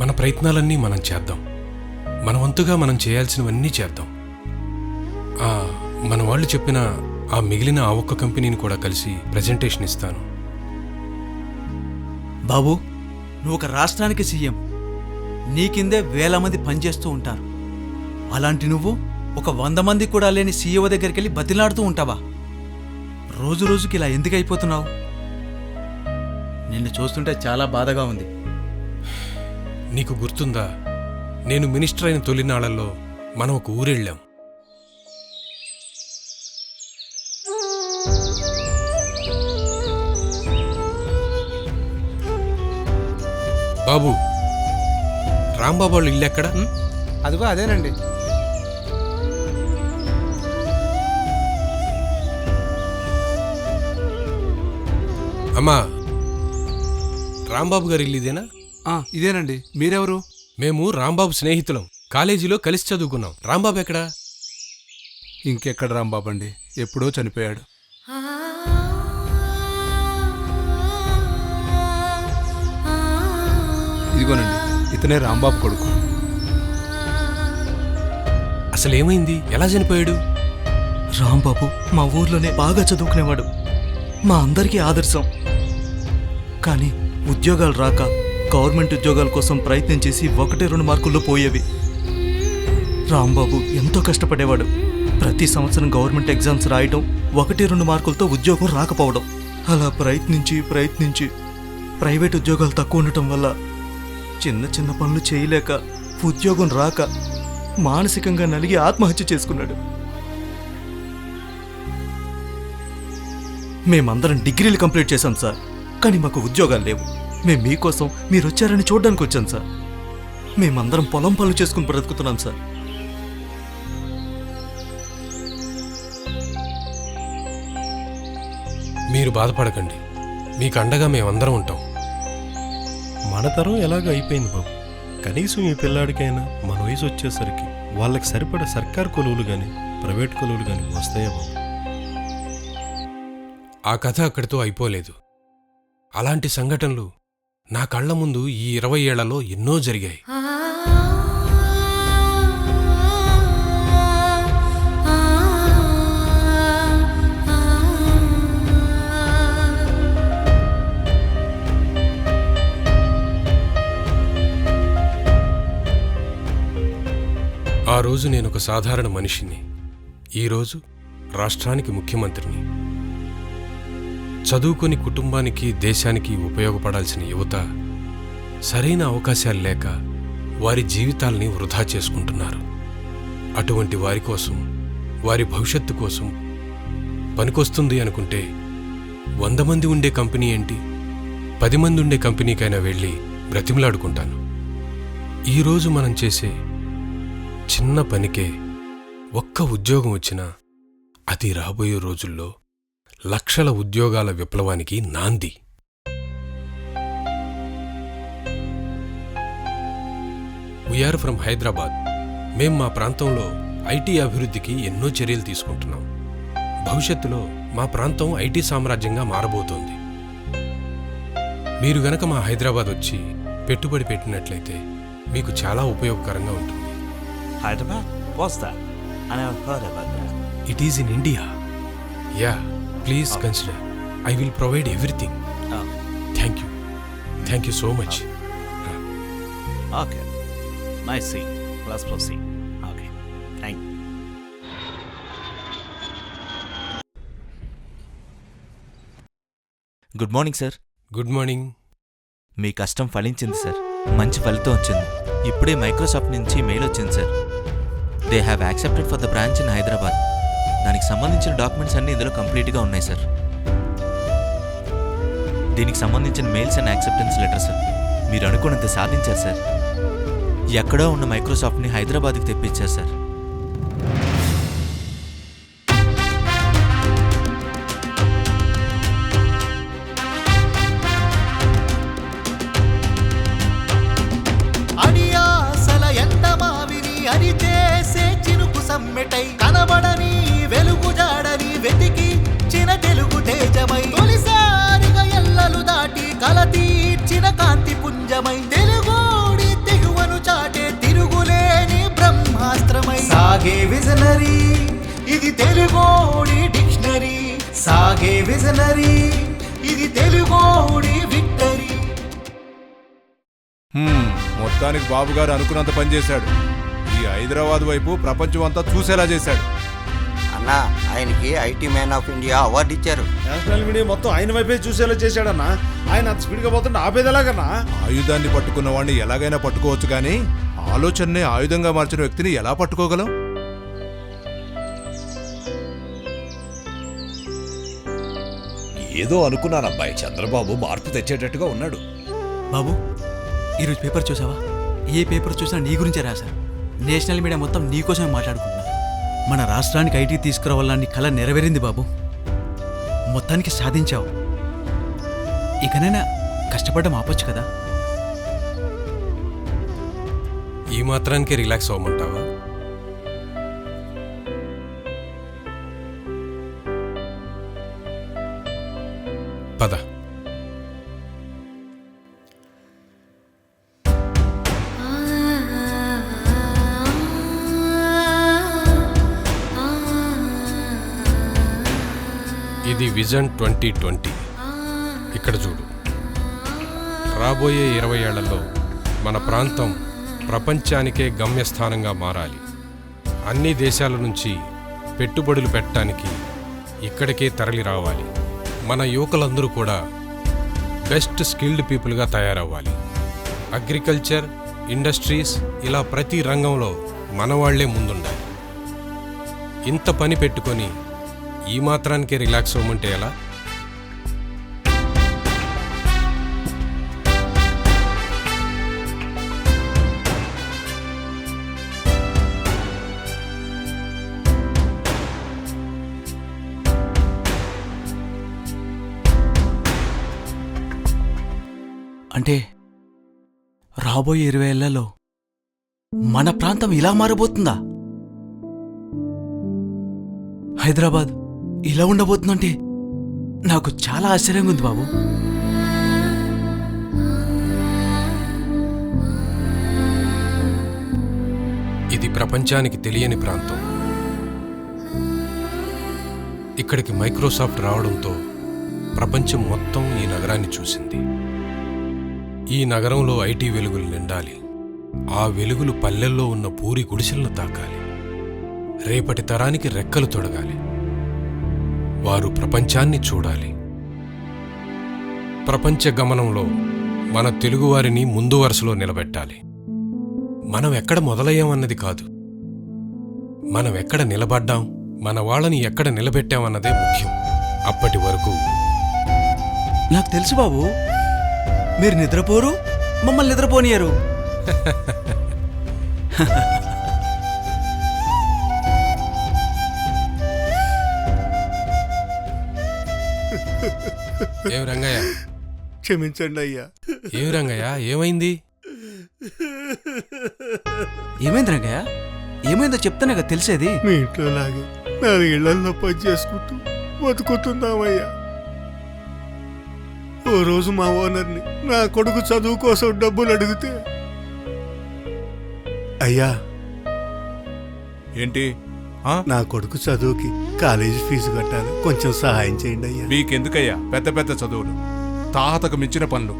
మన ప్రయత్నాలన్నీ మనం చేద్దాం. మన వంతుగా మనం చేయాల్సినవన్నీ చేద్దాం. మన వాళ్ళు చెప్పిన ఆ మిగిలిన ఆ ఒక్క కంపెనీని కూడా కలిసి ప్రెజెంటేషన్ ఇస్తాను. బాబు, నువ్వు ఒక రాష్ట్రానికి సీఎం, నీ కిందే వేల మంది పనిచేస్తూ ఉంటారు. అలాంటి నువ్వు ఒక 100 మంది కూడా లేని సీఈఓ దగ్గరికి వెళ్ళి బతిలాడుతూ ఉంటావా? రోజు రోజుకి ఇలా ఎందుకు అయిపోతున్నావు? నిన్ను చూస్తుంటే చాలా బాధగా ఉంది. నీకు గుర్తుందా, నేను మినిస్టర్ అయిన తొలినాళ్లలో మనం ఒక ఊరెళ్ళాం. బాబు, రాంబాబు వాళ్ళు ఇల్లు ఎక్కడ? అదిగో అదేనండి. అమ్మా, రాంబాబు గారి ఇల్లు ఇదేనా? ఇదేనండి. మీరెవరు? మేము రాంబాబు స్నేహితులం, కాలేజీలో కలిసి చదువుకున్నాం. రాంబాబు ఎక్కడా? ఇంకెక్కడ రాంబాబు అండి, ఎప్పుడో చనిపోయాడు. ఇదిగోనండి, ఇతనే రాంబాబు కొడుకు. అసలేమైంది? ఎలా చనిపోయాడు? రాంబాబు మా ఊర్లోనే బాగా చదువుకునేవాడు, మా అందరికీ ఆదర్శం. కానీ ఉద్యోగాలు రాక గవర్నమెంట్ ఉద్యోగాల కోసం ప్రయత్నం చేసి 1-2 మార్కుల్లో పోయేవి. రాంబాబు ఎంతో కష్టపడేవాడు. ప్రతి సంవత్సరం గవర్నమెంట్ ఎగ్జామ్స్ రాయటం, 1-2 మార్కులతో ఉద్యోగం రాకపోవడం. అలా ప్రయత్నించి ప్రైవేట్ ఉద్యోగాలు తక్కువ ఉండటం వల్ల చిన్న చిన్న పనులు చేయలేక, ఉద్యోగం రాక మానసికంగా నలిగి ఆత్మహత్య చేసుకున్నాడు. మేమందరం డిగ్రీలు కంప్లీట్ చేశాం సార్, కానీ మాకు ఉద్యోగాలు లేవు. మేము మీకోసం మీరు వచ్చారని చూడడానికి వచ్చాం సార్. మేమందరం పొలం పనులు చేసుకుని బ్రతుకుతున్నాం సార్. మీరు బాధపడకండి, మీకు అండగా మేమందరం ఉంటాం. మన తరం ఎలాగో అయిపోయింది బాబు. కనీసం ఈ పిల్లాడికైనా మన వయసు వచ్చేసరికి వాళ్ళకి సరిపడ సర్కార్ కొలువులు కానీ ప్రైవేట్ కొలువులు కానీ వస్తాయా బాబు? ఆ కథ అక్కడితో అయిపోలేదు. అలాంటి సంఘటనలు నా కళ్ల ముందు ఈ 20 ఏళ్లలో ఎన్నో జరిగాయి. ఆ రోజు నేనొక సాధారణ మనిషిని, ఈరోజు రాష్ట్రానికి ముఖ్యమంత్రిని. చదువుకొని కుటుంబానికి, దేశానికి ఉపయోగపడాల్సిన యువత సరైన అవకాశాలు లేక వారి జీవితాల్ని వృధా చేసుకుంటున్నారు. అటువంటి వారి కోసం, వారి భవిష్యత్తు కోసం పనికొస్తుంది అనుకుంటే 100 మంది ఉండే కంపెనీ ఏంటి, 10 మంది ఉండే కంపెనీకైనా వెళ్ళి బ్రతిమలాడుకుంటాను. ఈరోజు మనం చేసే చిన్న పనికే ఒక్క ఉద్యోగం వచ్చినా అది రాబోయే రోజుల్లో లక్షల ఉద్యోగాల విప్లవానికి నాంది. We are from Hyderabad. మేం మా ప్రాంతంలో ఐటీ అభివృద్ధికి ఎన్నో చర్యలు తీసుకుంటున్నాం. భవిష్యత్తులో మా ప్రాంతం ఐటీ సామ్రాజ్యంగా మారబోతోంది. మీరు గనక మా హైదరాబాద్ వచ్చి పెట్టుబడి పెట్టినట్లయితే మీకు చాలా ఉపయోగకరంగా ఉంటుంది. Hyderabad? What's that? I never heard about that. It is in India. Yeah, please consider. I will provide everything. Thank you so much. Okay. Nice see. Let's proceed. Okay. Thank you. Good morning sir. Good morning. మీ కష్టం ఫలించింది sir. మంచి ఫలితం వచ్చింది. ఇప్పుడే Microsoft నుంచి mail వచ్చింది sir. They have accepted for the branch in Hyderabad. దానికి సంబంధించిన డాక్యుమెంట్స్ అన్నీ ఇందులో కంప్లీట్గా ఉన్నాయి సార్. దీనికి సంబంధించిన mails and acceptance letter sir. మీరు అనుకున్నంత సాధించారు సార్. ఎక్కడో ఉన్న మైక్రోసాఫ్ట్ని హైదరాబాద్కి తెప్పించారు సార్. అడియాసల ఎండమావిని అరిచేసే చినుకు సమ్మెటై కనబడని వెలుగు జాడని వెతికి చిన తెలుగు తేజమై తొలిసారిగా ఎల్లలు దాటి కల తీర్చిన కాంతి పుంజమై తెలుగోడి తెగువను చాటే తిరుగులేని బ్రహ్మాస్త్రమై సాగే విజనరీ ఇది తెలుగోడి డిక్షనరీ. సాగే విజనరీ ఇది తెలుగోడి విక్టరీ. మొత్తానికి బాబుగారు అనుకున్నంత పనిచేశాడు. ఈ హైదరాబాద్ వైపు ప్రపంచం అంతా చూసేలా చేశాడు. అన్నా, ఆయనకి IT man of India award ఇచ్చారు. నేషనల్ మీడియా మొత్తం ఆయన వైపే చూసేలా చేశాడన్నా. ఆయన అంత స్పీడ్గా పోతుంటే ఆపేది ఎలాగన్నా? ఆయుధాన్ని పట్టుకున్న వాడిని ఎలాగైనా పట్టుకోవచ్చు, కానీ ఆలోచనని ఆయుధంగా మార్చిన వ్యక్తిని ఎలా పట్టుకోగలం? ఏదో అనుకున్నానబ్బాయి, చంద్రబాబు మార్పు తెచ్చేటట్టుగా ఉన్నాడు. బాబు, ఈరోజు పేపర్ చూసావా? ఏ పేపర్ చూసినా నీ గురించే రాశారు. నేషనల్ మీడియా మొత్తం నీకోసమే మాట్లాడుకుంటున్నారు. మన రాష్ట్రానికి ఐటీ తీసుకురావాలని కళ నెరవేరింది బాబు. మొత్తానికి సాధించావు. ఇకనైనా కష్టపడడం ఆపొచ్చు కదా. ఈ మాత్రానికే రిలాక్స్ అవ్వమంటావా? పద. ఇది విజన్ 2020. ఇక్కడ చూడు. రాబోయే 20 ఏళ్లలో మన ప్రాంతం ప్రపంచానికే గమ్యస్థానంగా మారాలి. అన్ని దేశాల నుంచి పెట్టుబడులు పెట్టడానికి ఇక్కడికే తరలి రావాలి. మన యువకులందరూ కూడా బెస్ట్ స్కిల్డ్ పీపుల్గా తయారవ్వాలి. అగ్రికల్చర్, ఇండస్ట్రీస్, ఇలా ప్రతి రంగంలో మనవాళ్లే ముందుండాలి. ఇంత పని పెట్టుకొని ఈ మాత్రానికే రిలాక్స్ అవ్వమంటే ఎలా? అంటే రాబోయే 20 ఏళ్లలో మన ప్రాంతం ఇలా మారబోతుందా? హైదరాబాద్ ఇలా ఉండబోతుందంటే నాకు చాలా ఆశ్చర్యంగా ఉంది బాబు. ఇది ప్రపంచానికి తెలియని ప్రాంతం. ఇక్కడికి మైక్రోసాఫ్ట్ రావడంతో ప్రపంచం మొత్తం ఈ నగరాన్ని చూసింది. ఈ నగరంలో ఐటీ వెలుగులు నిండాలి. ఆ వెలుగులు పల్లెల్లో ఉన్న పూరి గుడిసెలను తాకాలి. రేపటి తరానికి రెక్కలు తొడగాలి. వారు ప్రపంచాన్ని చూడాలి. ప్రపంచ గమనంలో మన తెలుగువారిని ముందు వరుసలో నిలబెట్టాలి. మనం ఎక్కడ మొదలయ్యామన్నది కాదు, మనం ఎక్కడ నిలబడ్డాం, మన వాళ్ళని ఎక్కడ నిలబెట్టామన్నదే ముఖ్యం. అప్పటి వరకు నాకు తెలుసు బాబు, మీరు నిద్రపోరు, మమ్మల్ని నిద్రపోనియరు. ఏం రంగయ్య? క్షమించండి అయ్యా. ఏం రంగయ్య, ఏమైంది? ఏమైంది రంగయ్య? ఏమైందో చెప్తానే కదా తెలిసేది. మీ ఇంట్లో లాగే 4 ఇళ్లల్లో పని చేసుకుంటూ బతుకుతున్నామయ్యా. ఓ రోజు మా ఓనర్ని నా కొడుకు చదువు కోసం డబ్బులు అడిగితే, అయ్యా ఏంటి నా కొడుకు చదువుకి కాలేజీ ఫీజు కట్టాలి, కొంచెం సహాయం చేయండి అయ్యా. మీకెందుకయ్యా పెద్ద పెద్ద చదువులు, తాహతకు మించిన పనులు.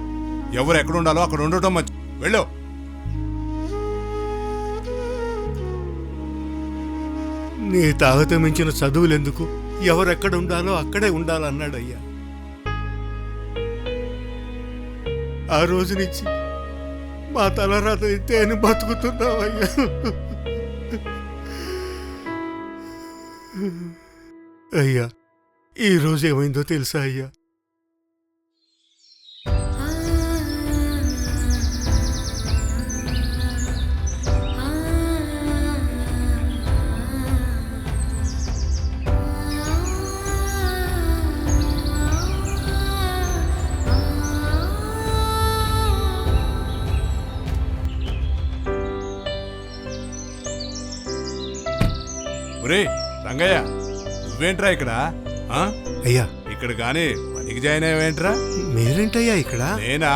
ఎవరు ఎక్కడ ఉండాలో అక్కడ ఉండటం మంచి. వెళ్ళు. నీ తాహత మించిన చదువులు ఎందుకు, ఎవరెక్కడ ఉండాలో అక్కడే ఉండాలన్నాడయ్యా. ఆ రోజు నుంచి మా తలరాత ఇంతే అని బతుకుతున్నావయ్యా. అయ్యా, ఈ రోజు ఏమైందో తెలుసా అయ్యా? ఒరే రంగయ్య, నువ్వేంట్రా ఇక్కడ? అయ్యా, ఇక్కడ గాని పనికి జాయిన్ అయ్యావేంట్రా? మీరేంటయ్యా ఇక్కడ? నేనా,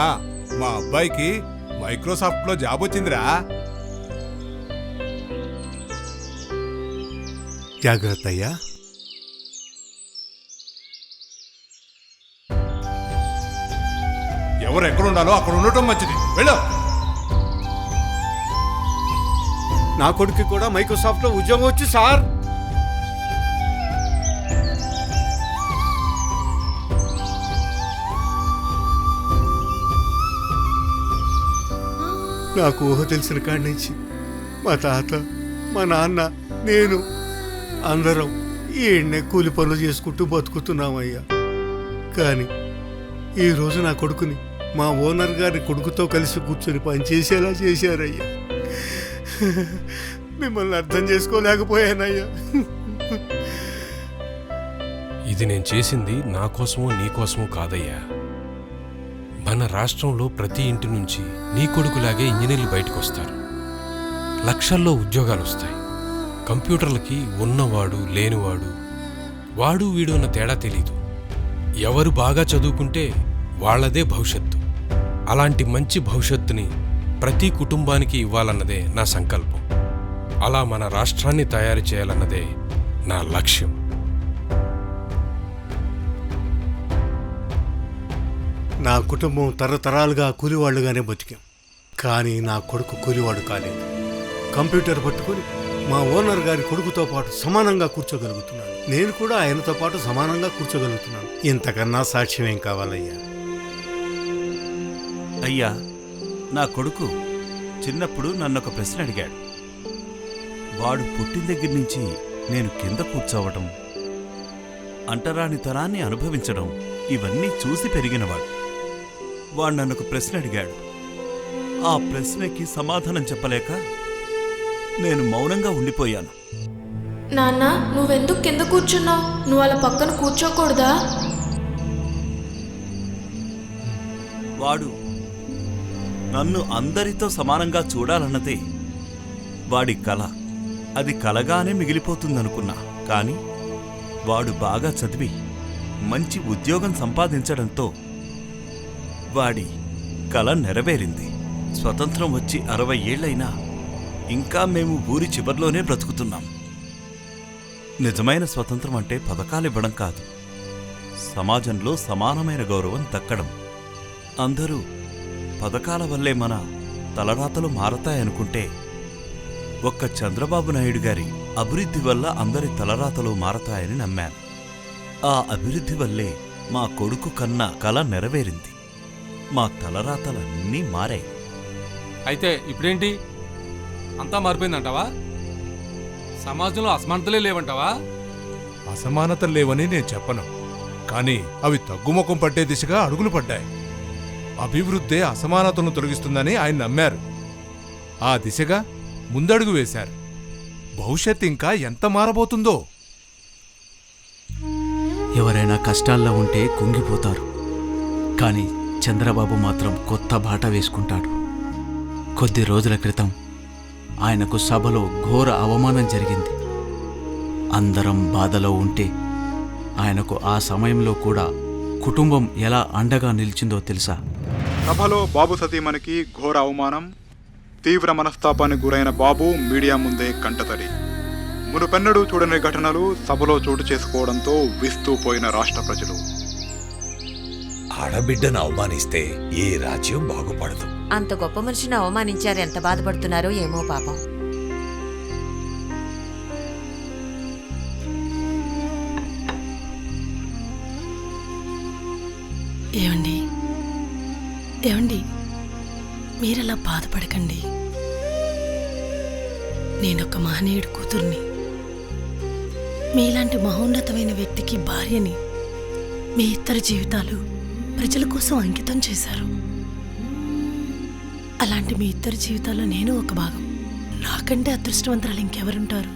మా అబ్బాయికి మైక్రోసాఫ్ట్ లో జాబ్ వచ్చిందిరా. జాగ్రత్త అయ్యా. ఎవరు ఎక్కడ ఉండాలో అక్కడ ఉండటం మంచిది. వెళ్ళు. నా కొడుకు కూడా మైక్రోసాఫ్ట్ లో ఉద్యోగం వచ్చి సార్. నాకు ఊహ తెలిసిన కాడి నుంచి మా తాత, మా నాన్న, నేను అందరం ఈయన్నే కూలి పనులు చేసుకుంటూ బతుకుతున్నామయ్యా. కానీ ఈరోజు నా కొడుకుని మా ఓనర్ గారి కొడుకుతో కలిసి కూర్చొని పనిచేసేలా చేశారయ్యా. మిమ్మల్ని అర్థం చేసుకోలేకపోయానయ్యా. ఇది నేను చేసింది నా కోసమో నీ కోసమో కాదయ్యా. మన రాష్ట్రంలో ప్రతి ఇంటి నుంచి నీ కొడుకులాగే ఇంజనీర్లు బయటకు వస్తారు. లక్షల్లో ఉద్యోగాలు వస్తాయి. కంప్యూటర్లకి ఉన్నవాడు లేనివాడు, వాడు వీడు అన్న తేడా తెలీదు. ఎవరు బాగా చదువుకుంటే వాళ్లదే భవిష్యత్తు. అలాంటి మంచి భవిష్యత్తుని ప్రతి కుటుంబానికి ఇవ్వాలన్నదే నా సంకల్పం. అలా మన రాష్ట్రాన్ని తయారు చేయాలన్నదే నా లక్ష్యం. నా కుటుంబం తరతరాలుగా కూలివాళ్లుగానే బతికాం. కానీ నా కొడుకు కూలివాడు కాలేదు. కంప్యూటర్ పట్టుకొని మా ఓనర్ గారి కొడుకుతో పాటు సమానంగా కూర్చోగలుగుతున్నాను. నేను కూడా ఆయనతో పాటు సమానంగా కూర్చోగలుగుతున్నాను. ఇంతకన్నా సాక్ష్యం ఏం కావాలయ్యా? అయ్యా, నా కొడుకు చిన్నప్పుడు నన్నొక ప్రశ్న అడిగాడు. వాడు పుట్టిన దగ్గర నుంచి నేను కింద కూర్చోవటం, అంటరానితనాన్ని అనుభవించడం ఇవన్నీ చూసి పెరిగినవాడు. వాడు నన్నొక ప్రశ్న అడిగాడు. ఆ ప్రశ్నకి సమాధానం చెప్పలేక నేను మౌనంగా ఉండిపోయాను. నాన్న, నువ్వెందుకు కింద కూర్చున్నావు? నువ్వు వాళ్ళ పక్కన కూర్చోకూడదా? వాడు నన్ను అందరితో సమానంగా చూడాలన్నదే వాడి కల. అది కలగానే మిగిలిపోతుందనుకున్నా. కానీ వాడు బాగా చదివి మంచి ఉద్యోగం సంపాదించడంతో వాడి కల నెరవేరింది. స్వతంత్రం వచ్చి 60 ఏళ్లైనా ఇంకా మేము ఊరి చివర్లోనే బ్రతుకుతున్నాం. నిజమైన స్వతంత్రం అంటే పథకాలివ్వడం కాదు, సమాజంలో సమానమైన గౌరవం దక్కడం. అందరూ పథకాల వల్లే మన తలరాతలు మారతాయనుకుంటే, ఒక్క చంద్రబాబు నాయుడు గారి అభివృద్ధి వల్ల అందరి తలరాతలు మారతాయని నమ్మాను. ఆ అభివృద్ధి వల్లే మా కొడుకు కన్నా కల నెరవేరింది. మా తలరాతలన్నీ మారాయి. అయితే ఇప్పుడేంటి, అంతా మారిపోయిందంటావా? సమాజంలో అసమానతలే లేవంటావా? అసమానతలు లేవని నేను చెప్పను, కానీ అవి తగ్గుముఖం పట్టే దిశగా అడుగులు పడ్డాయి. అభివృద్ధే అసమానతలను తొలగిస్తుందని ఆయన నమ్మారు. ఆ దిశగా ముందడుగు వేశారు. భవిష్యత్ ఇంకా ఎంత మారబోతుందో. ఎవరైనా కష్టాల్లో ఉంటే కుంగిపోతారు, కానీ చంద్రబాబు మాత్రం కొత్త బాట వేసుకుంటాడు. కొద్ది రోజుల క్రితం ఆయనకు సభలో ఘోర అవమానం జరిగింది. అందరం బాధలో ఉంటే ఆయనకు ఆ సమయంలో కూడా కుటుంబం ఎలా అండగా నిలిచిందో తెలుసా? సభలో బాబు సతీమణికి ఘోర అవమానం, తీవ్ర మనస్తాపానికి గురైన బాబు మీడియా ముందే కంటతడి. మునుపెన్నడూ చూడని ఘటనలు సభలో చోటు చేసుకోవడంతో విస్తూ పోయిన రాష్ట్ర ప్రజలు. ఆడబిడ్డను అవమానిస్తే ఏ రాజ్యం బాగుపడదు. అంత గొప్ప మనిషిని అవమానించారు, ఎంత బాధపడుతున్నారో ఏమో పాపం. ఏమండి ఏమండి మీరలా బాధపడకండి. నేనొక మహనీయుడి కూతుర్ని, మీలాంటి మహోన్నతమైన వ్యక్తికి భార్యని. మీ ఇద్దరి జీవితాలు ప్రజల కోసం అంకితం చేశారు. అలాంటి మీ ఇద్దరి జీవితాల్లో నేను ఒక భాగం. నాకంటే అదృష్టవంతురాలు ఇంకెవరుంటారు?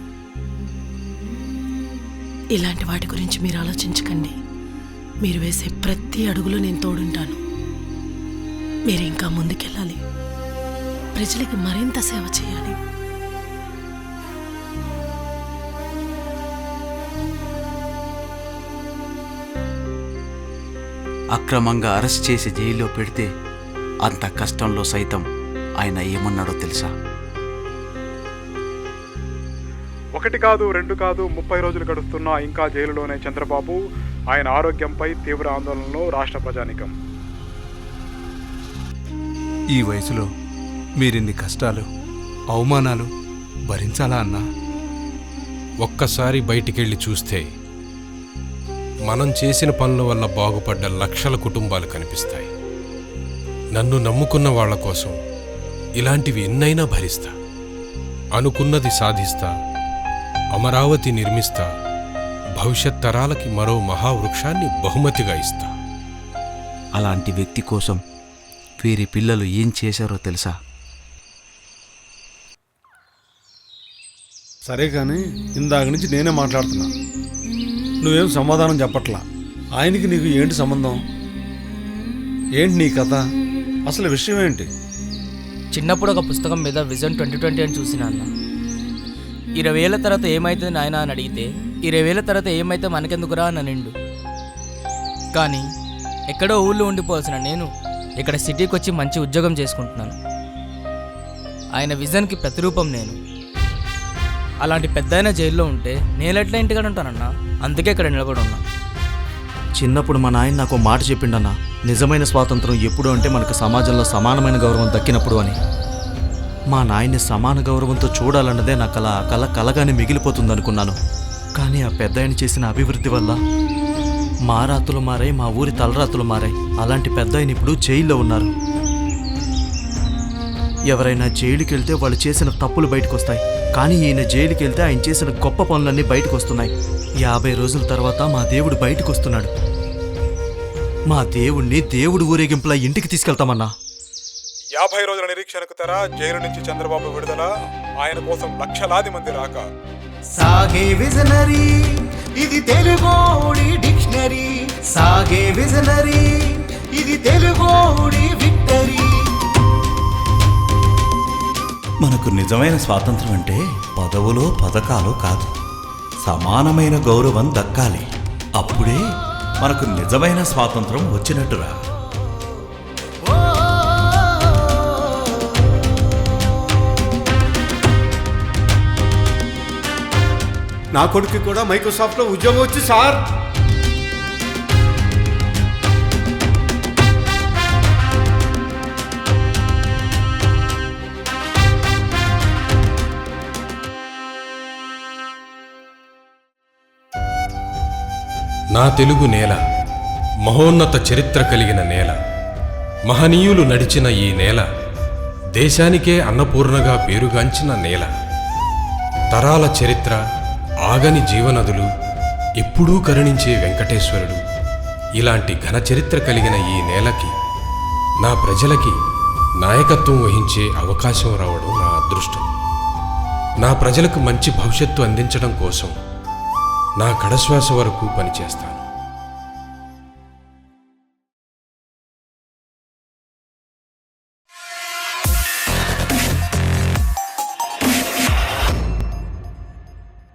ఇలాంటి వాటి గురించి మీరు ఆలోచించకండి. మీరు వేసే ప్రతి అడుగులో నేను తోడుంటాను. మీరు ఇంకా ముందుకెళ్ళాలి, ప్రజలకి మరింత సేవ చేయాలి. అక్రమంగా అరెస్ట్ చేసి జైల్లో పెడితే అంత కష్టంలో సైతం ఆయన ఏమన్నాడో తెలుసా? 1 కాదు 2 కాదు 30 రోజులు గడుస్తున్నా ఇంకా జైలులోనే చంద్రబాబు. ఆయన ఆరోగ్యంపై తీవ్ర ఆందోళనలో రాష్ట్ర ప్రజానికం. ఈ వయసులో మీరిన్ని కష్టాలు, అవమానాలు భరించాలా అన్నా? ఒక్కసారి బయటికెళ్ళి చూస్తే మనం చేసిన పనుల వల్ల బాగుపడ్డ లక్షల కుటుంబాలు కనిపిస్తాయి. నన్ను నమ్ముకున్న వాళ్ల కోసం ఇలాంటివి ఎన్నైనా భరిస్తా. అనుకున్నది సాధిస్తా, అమరావతి నిర్మిస్తా, భవిష్యత్ తరాలకి మరో మహావృక్షాన్ని బహుమతిగా ఇస్తా. అలాంటి వ్యక్తి కోసం వీరి పిల్లలు ఏం చేశారో తెలుసా? సరే కానీ ఇందాక నుంచి నేనే మాట్లాడుతున్నా, నువ్వేం సమాధానం చెప్పట్లా. ఆయనకి నీకు ఏంటి సంబంధం? ఏంటి నీ కథ? అసలు విషయం ఏంటి? చిన్నప్పుడు ఒక పుస్తకం మీద విజన్ 2020 అని చూసిన అన్న. 20 ఏళ్ల తర్వాత ఏమైతుంది నాయన అని అడిగితే 20 ఏళ్ల తర్వాత ఏమైతే మనకెందుకురా అని నిండు. కానీ ఎక్కడో ఊళ్ళో ఉండిపోవాల్సిన నేను ఇక్కడ సిటీకి వచ్చి మంచి ఉద్యోగం చేసుకుంటున్నాను. ఆయన విజన్కి ప్రతిరూపం నేను. అలాంటి పెద్దయిన జైల్లో ఉంటే నేనెట్లా ఇంటికాడ ఉంటానన్నా? అందుకే ఇక్కడ నిలబడి ఉన్నా. చిన్నప్పుడు మా నాయన నాకు మాట చెప్పిండన్నా, నిజమైన స్వాతంత్రం ఎప్పుడు అంటే మనకు సమాజంలో సమానమైన గౌరవం దక్కినప్పుడు అని. మా నాయన్ని సమాన గౌరవంతో చూడాలన్నదే నా కలగానే మిగిలిపోతుందనుకున్నాను. కానీ ఆ పెద్ద ఆయన చేసిన అభివృద్ధి వల్ల మా రాతులు మారాయి, మా ఊరి తలరాతులు మారాయి. అలాంటి పెద్ద ఆయన ఇప్పుడు జైల్లో ఉన్నారు. ఎవరైనా జైలుకి వెళ్తే వాళ్ళు చేసిన తప్పులు బయటకు వస్తాయి. కానీ ఈయన జైలుకి వెళ్తే ఆయన చేసిన గొప్ప పనులన్నీ బయటకు వస్తున్నాయి. 50 రోజుల తర్వాత మా దేవుడు బయటకు వస్తున్నాడు. మా దేవుణ్ణి దేవుడు ఊరేగింపులా ఇంటికి తీసుకెళ్తామన్నా. 50 రోజుల నిరీక్షణకు తెర, జైలు నుంచి చంద్రబాబు విడుదల, ఆయన కోసం లక్షలాది మంది రాక. సాగే విజనరీ, ఇది తెలుగోడి డిక్షనరీ. సాగే విజనరీ, ఇది తెలుగోడి విక్టరీ. మనకు నిజమైన స్వాతంత్రం అంటే పదవులో పథకాలు కాదు, సమానమైన గౌరవం దక్కాలి. అప్పుడే మనకు నిజమైన స్వాతంత్రం వచ్చినట్టురా. నా కొడుకు కూడా మైక్రోసాఫ్ట్లో ఉద్యోగం వచ్చి సార్. నా తెలుగు నేల మహోన్నత చరిత్ర కలిగిన నేల. మహనీయులు నడిచిన ఈ నేల దేశానికే అన్నపూర్ణగా పేరుగాంచిన నేల. తరాల చరిత్ర, ఆగని జీవనదులు, ఎప్పుడూ కరుణించే వెంకటేశ్వరుడు, ఇలాంటి ఘన చరిత్ర కలిగిన ఈ నేలకి, నా ప్రజలకి నాయకత్వం వహించే అవకాశం రావడం నా అదృష్టం. నా ప్రజలకు మంచి భవిష్యత్తు అందించడం కోసం నా కడశ్వాస వరకు పనిచేస్తాను.